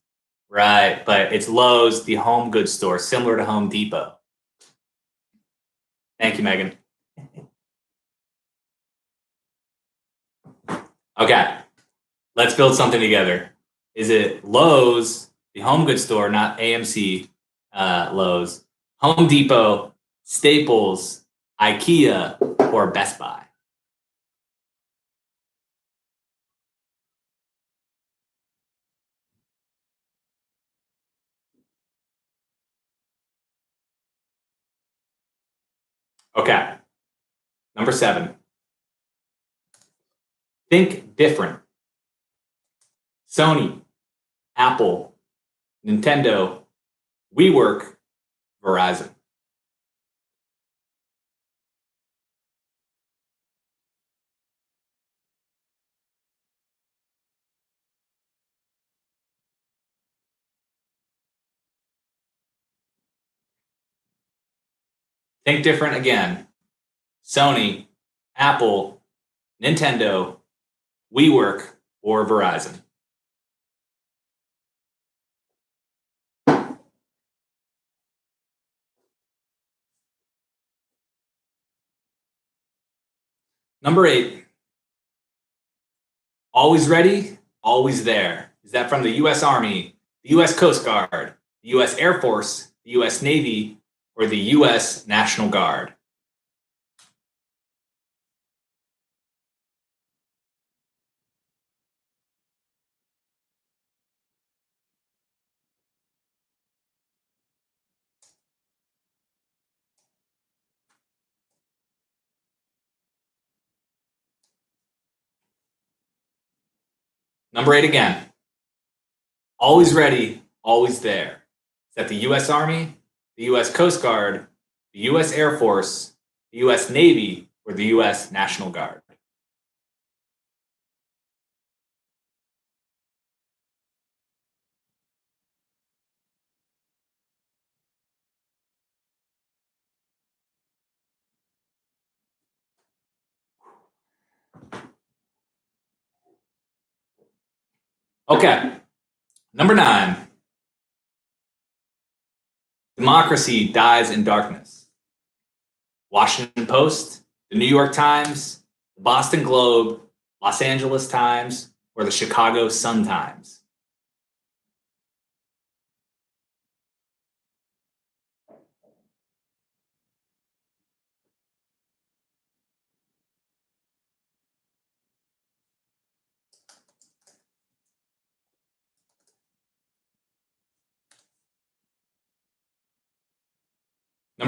right? But it's Lowe's, the home goods store, similar to Home Depot. Thank you, Megan. Okay, let's build something together. Is it Lowe's, the home goods store, not AMC Lowe's, Home Depot, Staples, IKEA, or Best Buy? Okay, number 7. Think different. Sony, Apple, Nintendo, WeWork, Verizon. Think different again. Sony, Apple, Nintendo, WeWork, or Verizon. Number 8. Always ready, always there. Is that from the U.S. Army, the U.S. Coast Guard, the U.S. Air Force, the U.S. Navy, or the U.S. National Guard? Number 8 again. Always ready, always there. Is that the U.S. Army, the U.S. Coast Guard, the U.S. Air Force, the U.S. Navy, or the U.S. National Guard? Okay. Number 9. Democracy dies in darkness. Washington Post, the New York Times, the Boston Globe, Los Angeles Times, or the Chicago Sun-Times?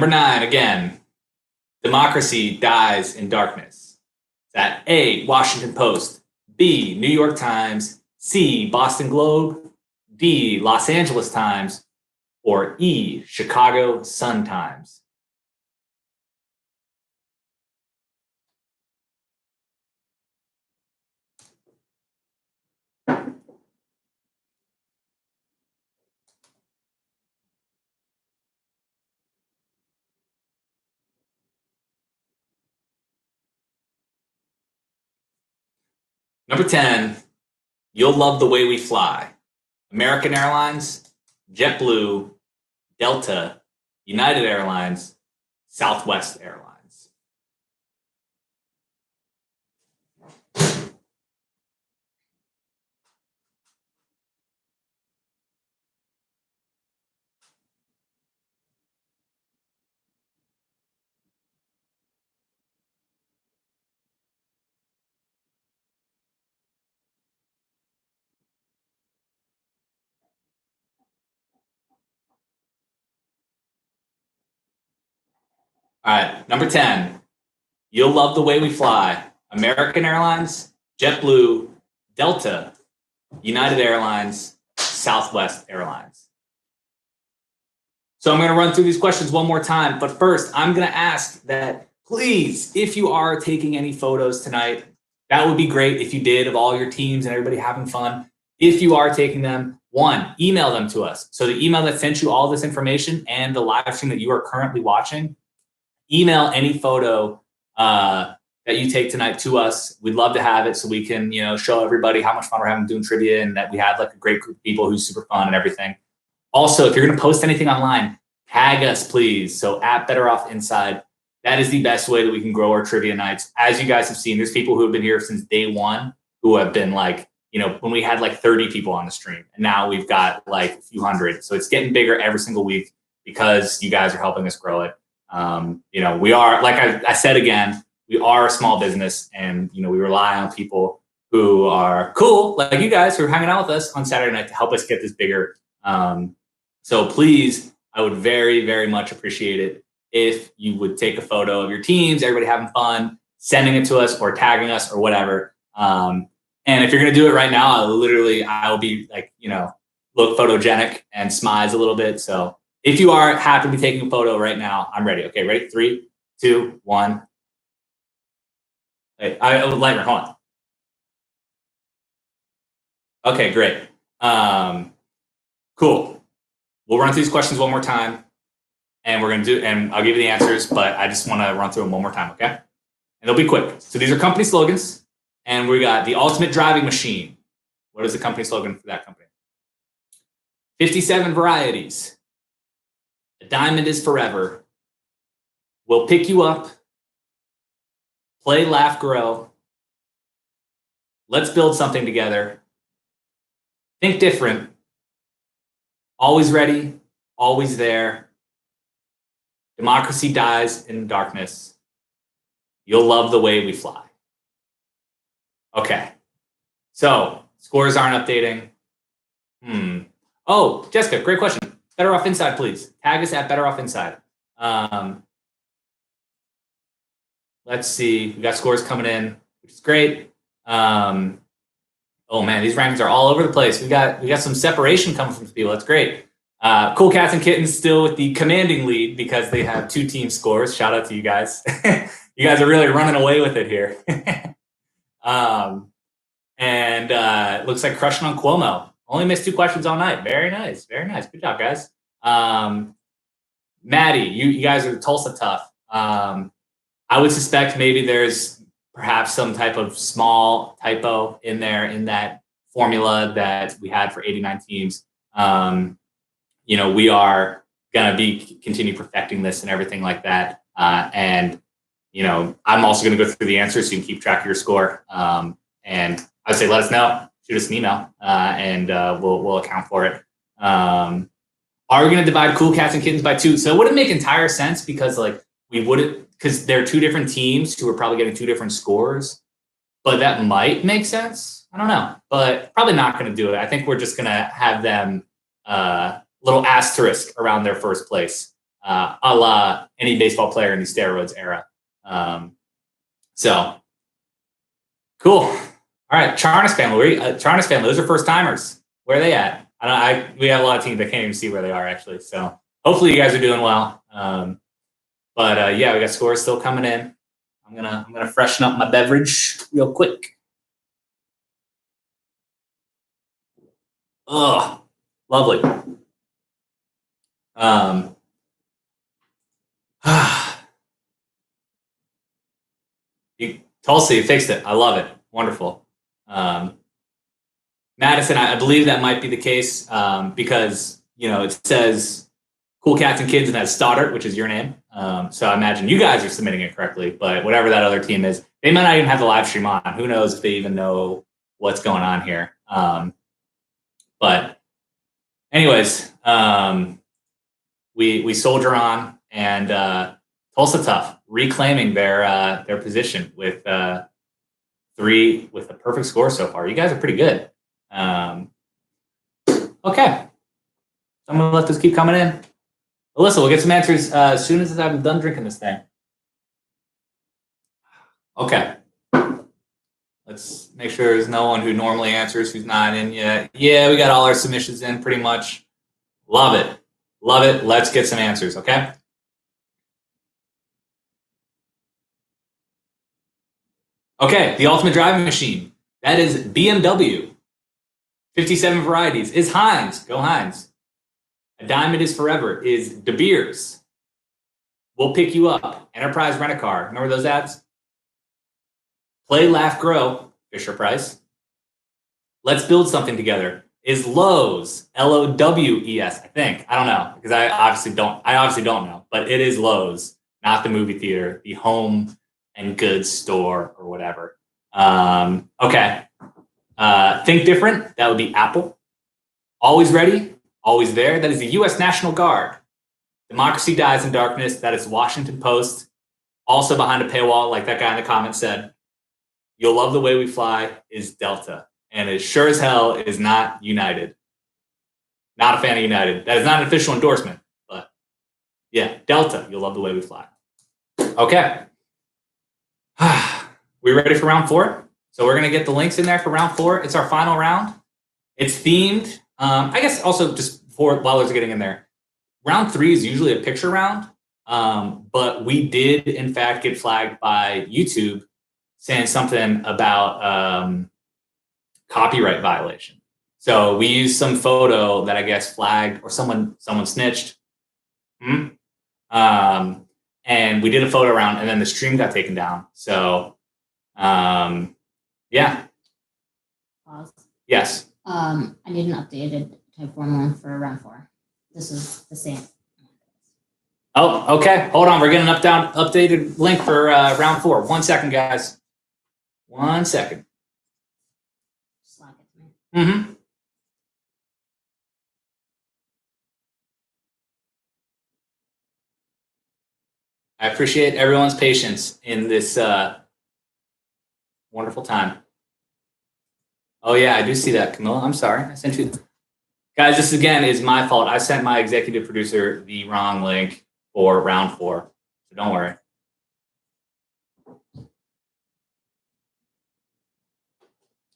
Number 9, again, democracy dies in darkness. Is that A, Washington Post, B, New York Times, C, Boston Globe, D, Los Angeles Times, or E, Chicago Sun-Times? Number 10, you'll love the way we fly. American Airlines, JetBlue, Delta, United Airlines, Southwest Airlines. All right, number 10, you'll love the way we fly. American Airlines, JetBlue, Delta, United Airlines, Southwest Airlines. So I'm going to run through these questions one more time. But first, I'm going to ask that please, if you are taking any photos tonight, that would be great if you did, of all your teams and everybody having fun. If you are taking them, 1, email them to us. So the email that sent you all this information and the live stream that you are currently watching, email any photo that you take tonight to us. We'd love to have it so we can, show everybody how much fun we're having doing trivia and that we had like a great group of people who's super fun and everything. Also, if you're going to post anything online, tag us, please. So at Better Off Inside, that is the best way that we can grow our trivia nights. As you guys have seen, there's people who have been here since day one who have been like, when we had like 30 people on the stream, and now we've got like a few hundred. So it's getting bigger every single week because you guys are helping us grow it. We are, like I said again, we are a small business, and we rely on people who are cool, like you guys who are hanging out with us on Saturday night to help us get this bigger. So please, I would very, very much appreciate it if you would take a photo of your teams, everybody having fun, sending it to us or tagging us or whatever. And if you're going to do it right now, I'll be like, look photogenic and smize a little bit. So if you are happy to be taking a photo right now, I'm ready. Okay, ready? 3, 2, 1. Hey, Lightner, hold on. Okay, great. Cool. We'll run through these questions one more time, and I'll give you the answers, but I just want to run through them one more time, okay? And they'll be quick. So these are company slogans, and we got the ultimate driving machine. What is the company slogan for that company? 57 varieties. A diamond is forever. We'll pick you up. Play, laugh, grow. Let's build something together. Think different. Always ready, always there. Democracy dies in darkness. You'll love the way we fly. Okay. So scores aren't updating. Oh, Jessica, great question. Better Off Inside, please. Tag us at Better Off Inside. Let's see. We got scores coming in, which is great. Oh man, these rankings are all over the place. We got some separation coming from people. That's great. Cool Cats and Kittens still with the commanding lead because they have 2 team scores. Shout out to you guys. You guys are really running away with it here. And it looks like crushing on Cuomo. Only missed 2 questions all night. Very nice. Very nice. Good job, guys. Maddie, you guys are Tulsa tough. I would suspect maybe there's perhaps some type of small typo in there in that formula that we had for 89 teams. We are going to continue perfecting this and everything like that. And I'm also going to go through the answers so you can keep track of your score. And I'd say let us know. Shoot us an email, and we'll account for it. Are we going to divide Cool Cats and Kittens by 2? So it wouldn't make entire sense because because they're 2 different teams who are probably getting 2 different scores, but that might make sense. I don't know, but probably not going to do it. I think we're just going to have them little asterisk around their first place. a la any baseball player in the steroids era. So cool. All right, Charnas family. Charnas family. Those are first timers. Where are they at? We have a lot of teams that can't even see where they are actually. So hopefully you guys are doing well. But yeah, we got scores still coming in. I'm gonna freshen up my beverage real quick. Oh, lovely. Tulsa, you fixed it. I love it. Wonderful. Madison, I believe that might be the case because it says Cool Cats and Kids and has Stoddart, which is your name. So I imagine you guys are submitting it correctly, but whatever that other team is, they might not even have the live stream on. Who knows if they even know what's going on here. But anyways, we soldier on, and Tulsa Tough reclaiming their position with a perfect score so far. You guys are pretty good. Okay, I'm gonna let this keep coming in. Alyssa, we'll get some answers as soon as I'm done drinking this thing. Okay. Let's make sure there's no one who normally answers who's not in yet. Yeah, we got all our submissions in pretty much. Love it. Love it. Let's get some answers, okay? Okay, the ultimate driving machine. That is BMW. 57 varieties is Heinz. Go Heinz. A diamond is forever is De Beers. We'll pick you up. Enterprise Rent-A-Car. Remember those ads? Play, laugh, grow. Fisher Price. Let's build something together. Is Lowe's. Lows, I think. I don't know because I obviously don't know, but it is Lowe's, not the movie theater, the home and goods store or whatever. Okay. Think different. That would be Apple. Always ready. Always there. That is the U.S. National Guard. Democracy dies in darkness. That is Washington Post. Also behind a paywall, like that guy in the comments said. You'll love the way we fly is Delta. And it sure as hell is not United. Not a fan of United. That is not an official endorsement. But yeah, Delta. You'll love the way we fly. Okay. We ready for round 4? So we're going to get the links in there for round 4. It's our final round. It's themed. I guess also just while those are getting in there, round 3 is usually a picture round. But we did, in fact, get flagged by YouTube saying something about copyright violation. So we used some photo that I guess flagged or someone snitched. And we did a photo round and then the stream got taken down. So yeah. Pause. Yes. I need an updated type form one for round 4. This is the same. Oh, okay. Hold on. We're getting an updated link for round 4. 1 second, guys. 1 second. Slack it to me. Mm-hmm. I appreciate everyone's patience in this wonderful time. Oh, yeah, I do see that, Camilla. I'm sorry. I sent you. Guys, this again is my fault. I sent my executive producer the wrong link for round 4. So don't worry.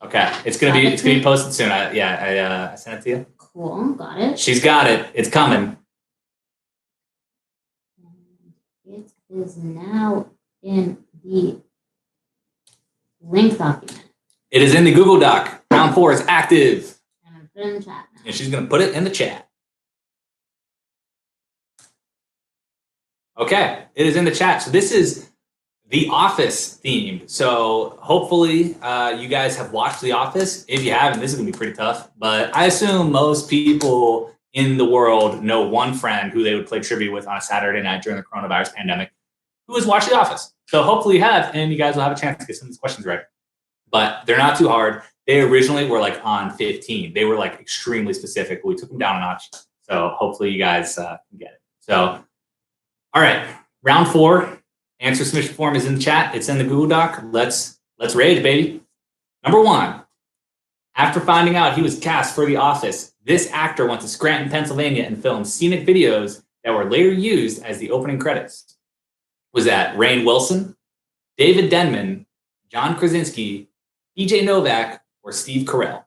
Okay, it's gonna be posted soon. I sent it to you. Cool, got it. She's got it. It's coming. It is now in the link document. It is in the Google Doc. Round 4 is active. And I'm putting it in the chat now. And she's gonna put it in the chat. Okay, it is in the chat. So this is The Office themed. So hopefully you guys have watched The Office. If you haven't, this is gonna be pretty tough. But I assume most people in the world know one friend who they would play trivia with on a Saturday night during the coronavirus pandemic who has watched The Office. So hopefully you have, and you guys will have a chance to get some of these questions right. But they're not too hard. They originally were like on 15. They were like extremely specific, but we took them down a notch. So hopefully you guys can get it. So, all right, round 4. Answer submission form is in the chat. It's in the Google Doc. Let's rage, baby. Number 1. After finding out he was cast for The Office, this actor went to Scranton, Pennsylvania and filmed scenic videos that were later used as the opening credits? Was that Rainn Wilson, David Denman, John Krasinski, PJ Novak, or Steve Carell?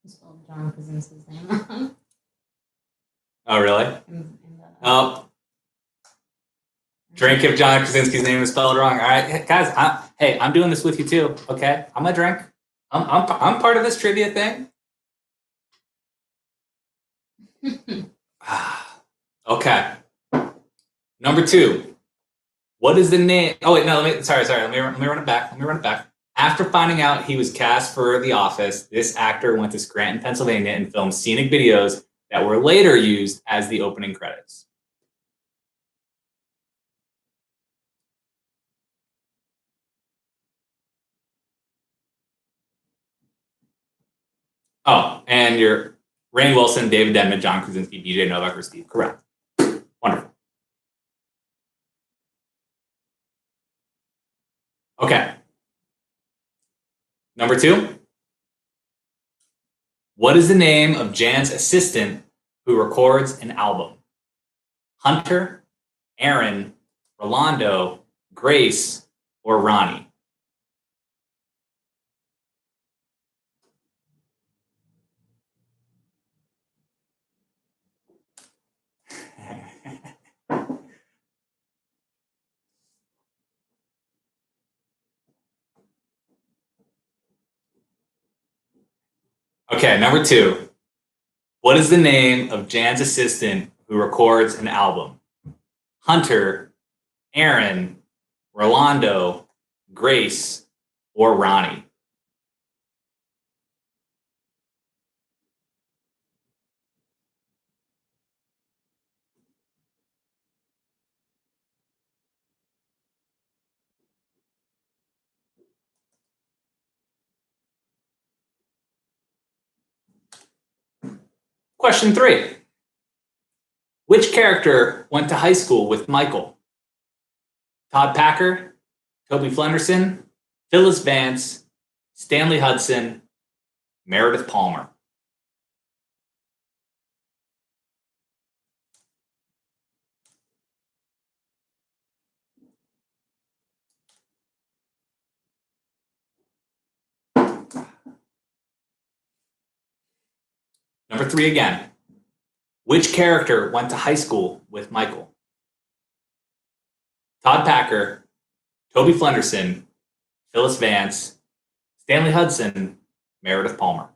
I spelled John Krasinski's name wrong. Oh, really? Oh. Drink if John Krasinski's name is spelled wrong. All right, guys. I'm doing this with you too. Okay, I'm gonna drink. I'm part of this trivia thing. Okay. Number 2. What is the name? Oh wait, no. Sorry. Let me run it back. After finding out he was cast for The Office, this actor went to Scranton, Pennsylvania, and filmed scenic videos that were later used as the opening credits. Oh, and you're Rainn Wilson, David Denman, John Krasinski, BJ Novak, or Steve Carell. Wonderful. Okay. Number 2. What is the name of Jan's assistant who records an album? Hunter, Aaron, Rolando, Grace, or Ronnie? Okay, number 2. What is the name of Jan's assistant who records an album? Hunter, Aaron, Rolando, Grace, or Ronnie? Question 3. Which character went to high school with Michael? Todd Packer, Toby Flenderson, Phyllis Vance, Stanley Hudson, Meredith Palmer. Number 3 again. Which character went to high school with Michael? Todd Packer, Toby Flenderson, Phyllis Vance, Stanley Hudson, Meredith Palmer.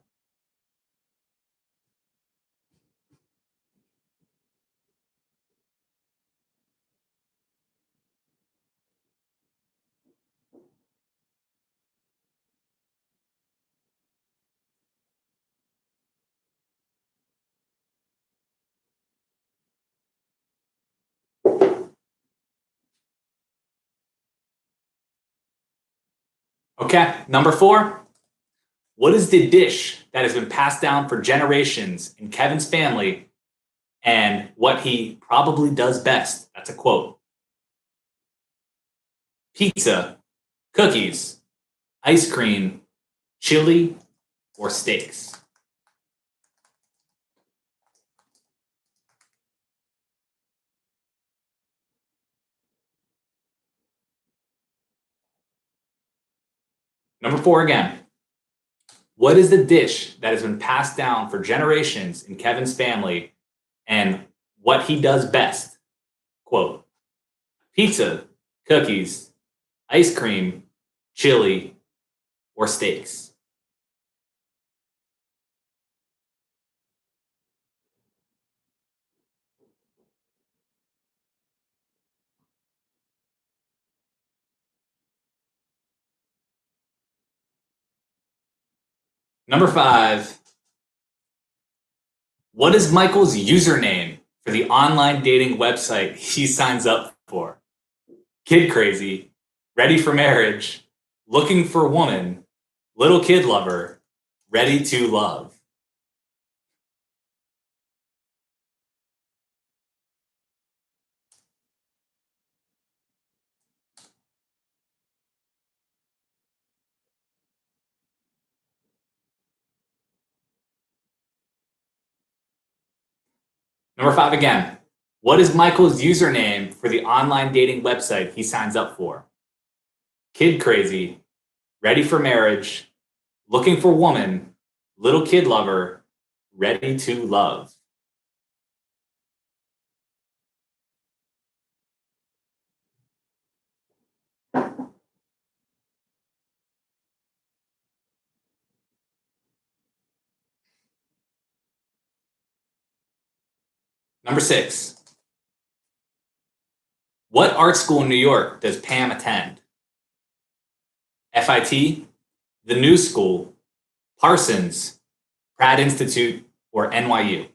Okay, number 4. What is the dish that has been passed down for generations in Kevin's family and what he probably does best? That's a quote. Pizza, cookies, ice cream, chili, or steaks? Number 4 again. What is the dish that has been passed down for generations in Kevin's family and what he does best? Quote, pizza, cookies, ice cream, chili, or steaks? Number 5. What is Michael's username for the online dating website he signs up for? Kid crazy, ready for marriage, looking for woman, little kid lover, ready to love. Number 5 again. What is Michael's username for the online dating website he signs up for? Kid crazy, ready for marriage, looking for woman, little kid lover, ready to love. Number 6. What art school in New York does Pam attend? FIT, the New School, Parsons, Pratt Institute, or NYU?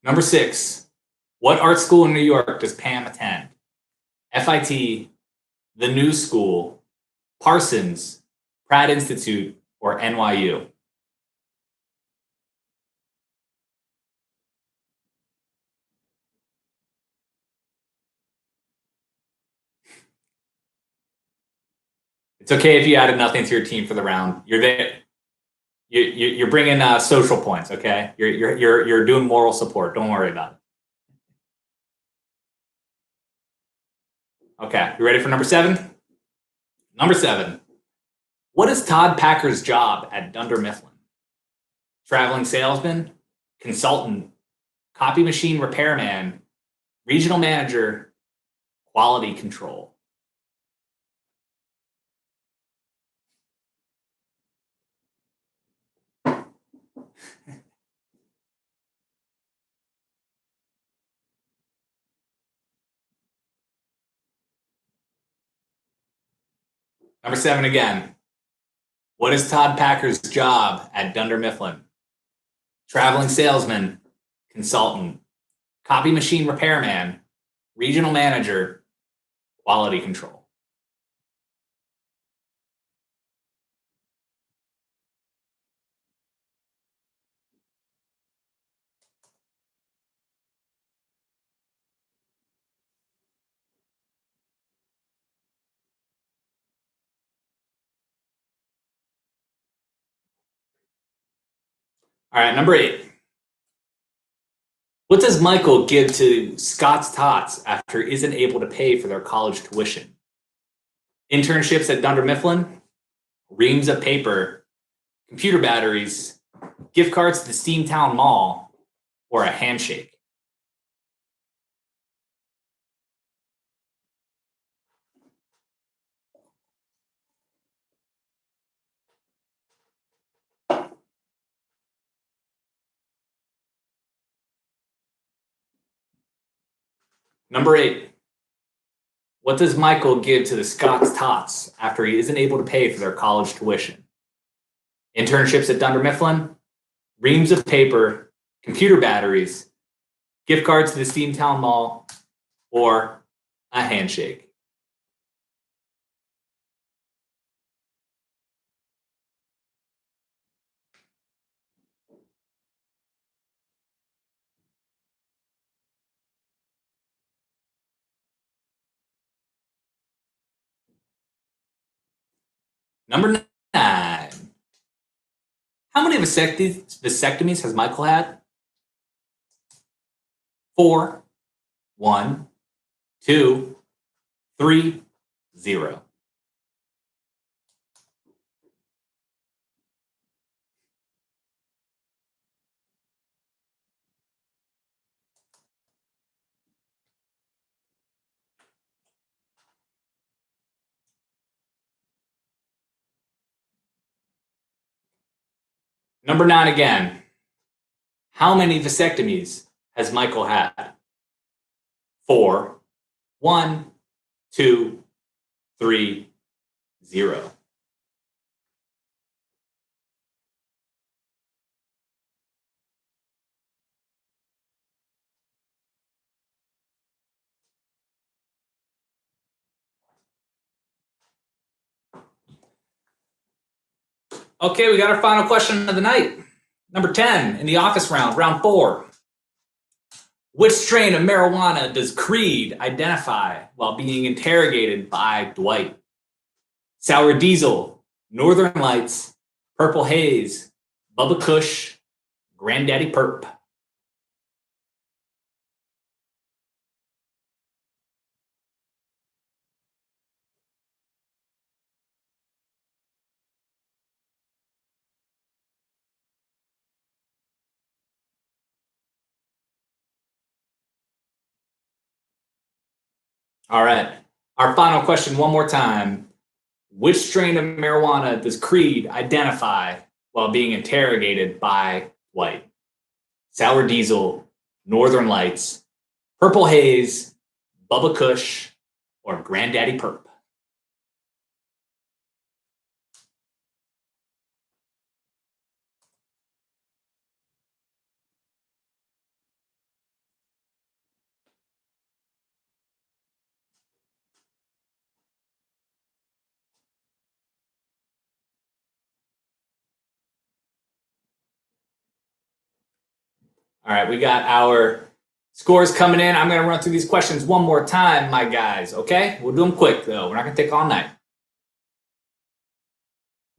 Number 6. What art school in New York does Pam attend? FIT, the New School, Parsons, Pratt Institute, or NYU? It's okay if you added nothing to your team for the round. You're there. You're bringing social points. Okay, you're doing moral support. Don't worry about it. Okay, you ready for number 7? Number 7. What is Todd Packer's job at Dunder Mifflin? Traveling salesman, consultant, copy machine repairman, regional manager, quality control. Number 7 again. What is Todd Packer's job at Dunder Mifflin? Traveling salesman, consultant, copy machine repairman, regional manager, quality control. All right, number 8. What does Michael give to Scott's Tots after he isn't able to pay for their college tuition? Internships at Dunder Mifflin, reams of paper, computer batteries, gift cards to the Steamtown Mall, or a handshake? Number 8. What does Michael give to the Scott's Tots after he isn't able to pay for their college tuition? Internships at Dunder Mifflin, reams of paper, computer batteries, gift cards to the Steamtown Mall, or a handshake? Number 9. How many vasectomies has Michael had? 4, 1, 2, 3, 0. Number 9 again. How many vasectomies has Michael had? 4, 1, 2, 3, 0. Okay, we got our final question of the night. Number 10 in the office round, round 4. Which strain of marijuana does Creed identify while being interrogated by Dwight? Sour Diesel, Northern Lights, Purple Haze, Bubba Kush, Granddaddy Perp. All right. Our final question one more time. Which strain of marijuana does Creed identify while being interrogated by Dwight? Sour Diesel, Northern Lights, Purple Haze, Bubba Kush, or Granddaddy Perp? All right, we got our scores coming in. I'm going to run through these questions one more time, my guys, okay? We'll do them quick, though. We're not going to take all night.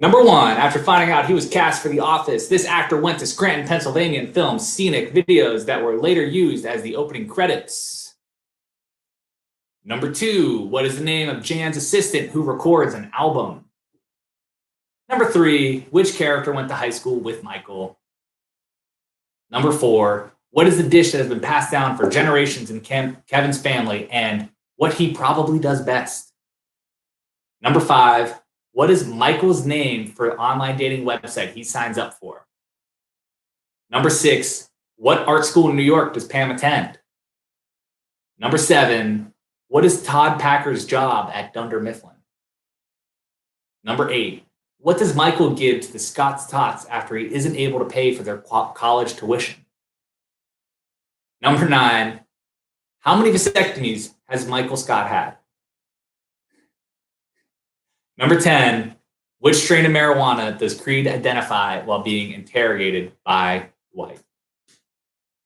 Number one, after finding out he was cast for The Office, this actor went to Scranton, Pennsylvania and filmed scenic videos that were later used as the opening credits. Number two, what is the name of Jan's assistant who records an album? Number three, which character went to high school with Michael? Number four, what is the dish that has been passed down for generations in Kevin's family and what he probably does best? Number five, what is Michael's name for the online dating website he signs up for? Number six, what art school in New York does Pam attend? Number seven, what is Todd Packer's job at Dunder Mifflin? Number eight, what does Michael give to the Scott's Tots after he isn't able to pay for their college tuition? Number nine, how many vasectomies has Michael Scott had? Number 10, which strain of marijuana does Creed identify while being interrogated by Dwight?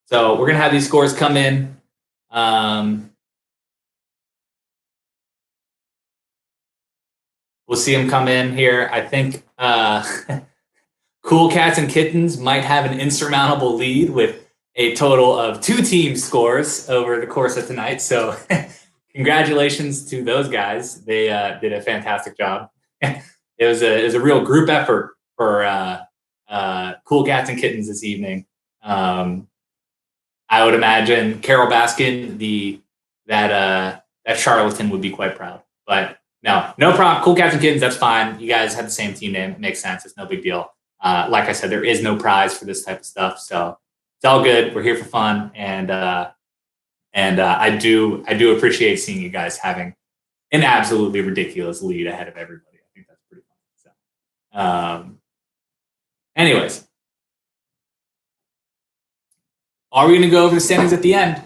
So we're going to have these scores come in. We'll see them come in here. I think Cool Cats and Kittens might have an insurmountable lead with a total of 2 team scores over the course of tonight. So congratulations to those guys. They did a fantastic job. It was a real group effort for Cool Cats and Kittens this evening. I would imagine Carol Baskin, that charlatan, would be quite proud. But no problem. Cool Cats and Kittens, that's fine. You guys have the same team name. It makes sense. It's no big deal. Like I said, there is no prize for this type of stuff, so it's all good. We're here for fun, and I do appreciate seeing you guys having an absolutely ridiculous lead ahead of everybody. I think that's pretty fun. So, anyways, are we going to go over the standings at the end?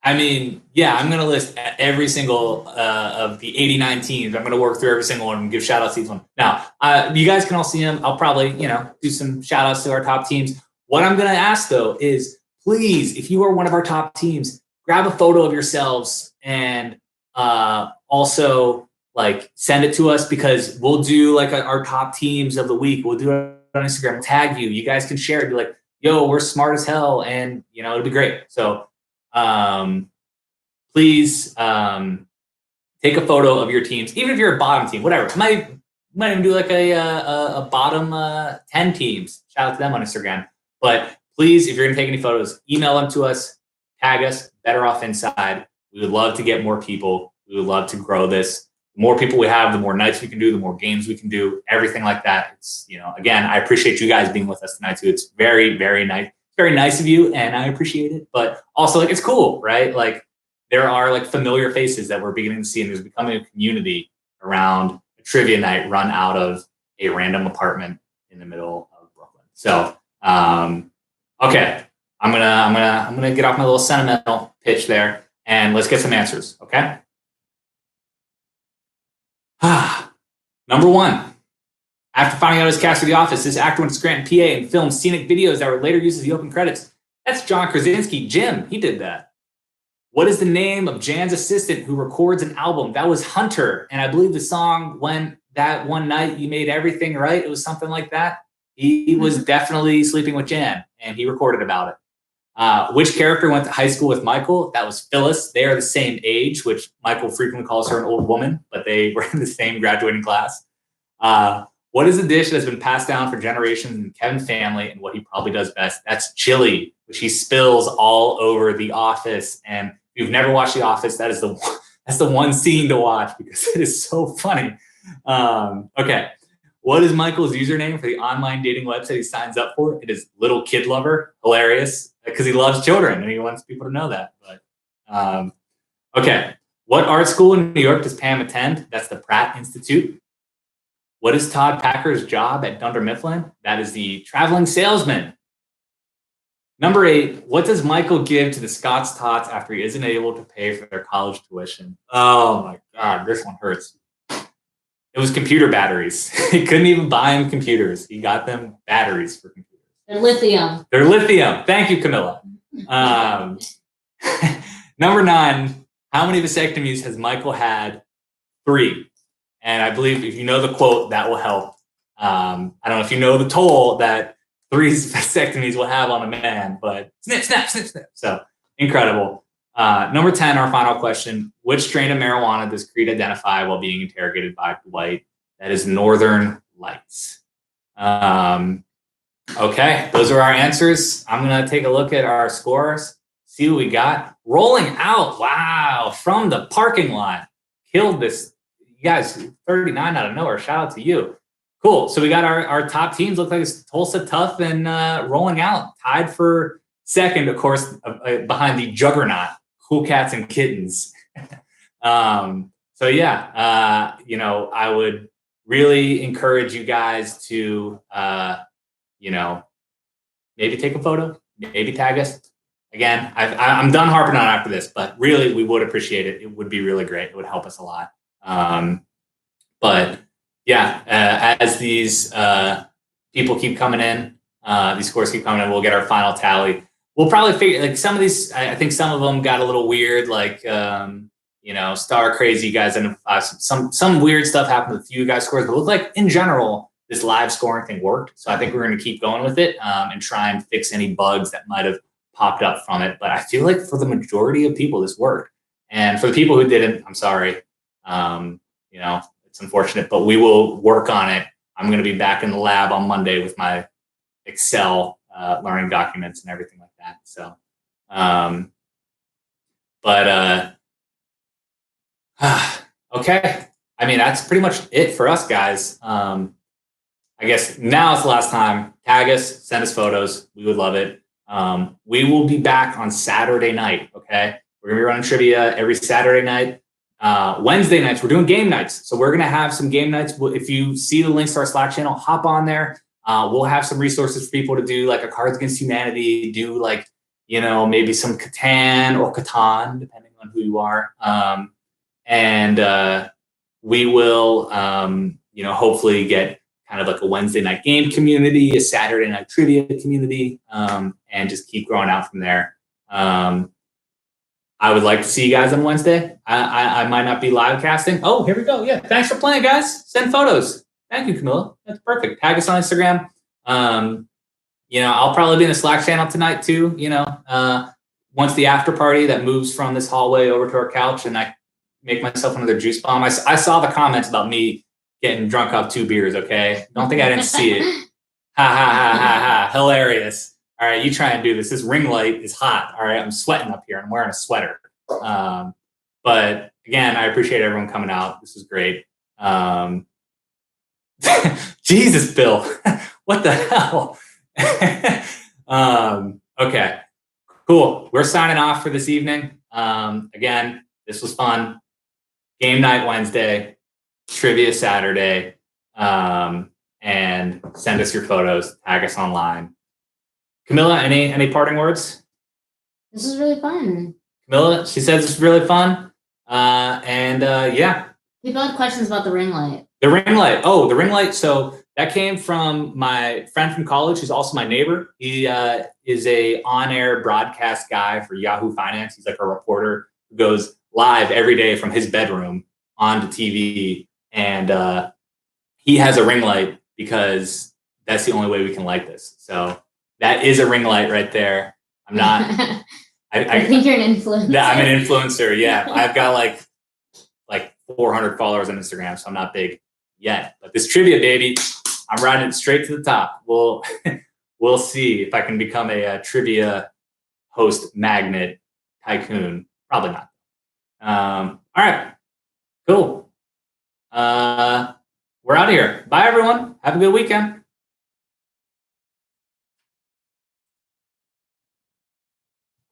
I mean, yeah, I'm going to list every single of the 89 teams. I'm going to work through every single one and give shout outs to each one. Now, you guys can all see them. I'll probably, do some shout outs to our top teams. What I'm going to ask, though, is please, if you are one of our top teams, grab a photo of yourselves and also send it to us, because we'll do our top teams of the week. We'll do it on Instagram, tag you. You guys can share it. Be like, yo, we're smart as hell, and it'll be great. So please take a photo of your teams, even if you're a bottom team, whatever. Might even do a bottom 10 teams. Shout out to them on Instagram. But please, if you're gonna take any photos, email them to us, tag us, Better Off Inside. We would love to get more people. We would love to grow this. The more people we have, the more nights we can do, the more games we can do, everything like that. It's, again, I appreciate you guys being with us tonight too. It's very, very nice. Very nice of you, and I appreciate it. But also, it's cool, right? There are familiar faces that we're beginning to see, and there's becoming a community around a trivia night run out of a random apartment in the middle of Brooklyn. So, okay, I'm gonna get off my little sentimental pitch there, and let's get some answers. Okay. Number one. After finding out his cast for The Office, this actor went to Scranton, PA, and filmed scenic videos that were later used as the open credits. That's John Krasinski. Jim, he did that. What is the name of Jan's assistant who records an album? That was Hunter. And I believe the song went that one night you made everything right. It was something like that. He was definitely sleeping with Jan, and he recorded about it. Which character went to high school with Michael? That was Phyllis. They are the same age, which Michael frequently calls her an old woman, but they were in the same graduating class. What is a dish that's been passed down for generations in Kevin's family and what he probably does best? That's chili, which he spills all over The Office. And if you've never watched The Office, that's the one scene to watch because it is so funny. Okay. What is Michael's username for the online dating website he signs up for? It is Little Kid Lover. Hilarious, because he loves children and he wants people to know that. But okay. What art school in New York does Pam attend? That's the Pratt Institute. What is Todd Packer's job at Dunder Mifflin? That is the traveling salesman. Number 8, what does Michael give to the Scots Tots after he isn't able to pay for their college tuition? Oh my God, this one hurts. It was computer batteries. He couldn't even buy him computers. He got them batteries for computers. They're lithium. They're lithium. Thank you, Camilla. Number 9, how many vasectomies has Michael had? 3. And I believe if you know the quote, that will help. I don't know if you know the toll that 3 vasectomies will have on a man, but snip, snap, snip, snip. So incredible. Number 10, our final question. Which strain of marijuana does Creed identify while being interrogated by Dwight? That is Northern Lights. Okay, those are our answers. I'm going to take a look at our scores, see what we got. Rolling out, wow, from the parking lot. Killed this. You guys, 39 out of nowhere. Shout out to you. Cool. So we got our top teams. Look like it's Tulsa Tough and Rolling Out. Tied for second, of course, behind the juggernaut, Cool Cats and Kittens. So yeah, I would really encourage you guys to, maybe take a photo, maybe tag us. Again, I'm done harping on after this, but really, we would appreciate it. It would be really great. It would help us a lot. But yeah, as these people keep coming in, these scores keep coming in, we'll get our final tally. We'll probably figure like some of these. I think some of them got a little weird, like Star Crazy guys, and some weird stuff happened with a few guys' scores. But it looked like in general, this live scoring thing worked. So I think we're going to keep going with it and try and fix any bugs that might have popped up from it. But I feel like for the majority of people, this worked. And for the people who didn't, I'm sorry. It's unfortunate, but we will work on it. I'm going to be back in the lab on Monday with my Excel learning documents and everything like that. So, okay. I mean, that's pretty much it for us, guys. I guess now it's the last time. Tag us, send us photos. We would love it. We will be back on Saturday night. Okay. We're going to be running trivia every Saturday night. Wednesday nights, we're doing game nights. So we're going to have some game nights. If you see the links to our Slack channel, hop on there. We'll have some resources for people to do like a Cards Against Humanity, do like, maybe some Catan or Catan, depending on who you are. And we will, hopefully get kind of like a Wednesday night game community, a Saturday night trivia community, and just keep growing out from there. I would like to see you guys on Wednesday. I might not be live casting. Oh, here we go. Yeah. Thanks for playing, guys. Send photos. Thank you, Camilla. That's perfect. Tag us on Instagram. I'll probably be in the Slack channel tonight too. Once the after party that moves from this hallway over to our couch and I make myself another juice bomb. I saw the comments about me getting drunk off 2 beers. Okay. Don't think I didn't see it. Ha, ha, ha, ha, ha. Hilarious. All right, you try and do this. This ring light is hot. All right, I'm sweating up here. I'm wearing a sweater. But again, I appreciate everyone coming out. This was great. Jesus, Bill. What the hell? Okay, cool. We're signing off for this evening. Again, this was fun. Game night Wednesday, trivia Saturday, and send us your photos. Tag us online. Camilla, any parting words? This is really fun. Camilla, she says it's really fun. Yeah. People had questions about the ring light. The ring light. Oh, the ring light. So That came from my friend from college, who's also my neighbor. He is a on-air broadcast guy for Yahoo Finance. He's like a reporter who goes live every day from his bedroom onto TV, and he has a ring light because that's the only way we can light this. So that is a ring light right there. I'm not. I think you're an influencer. I'm an influencer. Yeah, I've got like 400 followers on Instagram, so I'm not big yet. But this trivia, baby, I'm riding it straight to the top. We'll see if I can become a trivia host magnet tycoon. Probably not. All right, cool. We're out of here. Bye, everyone. Have a good weekend.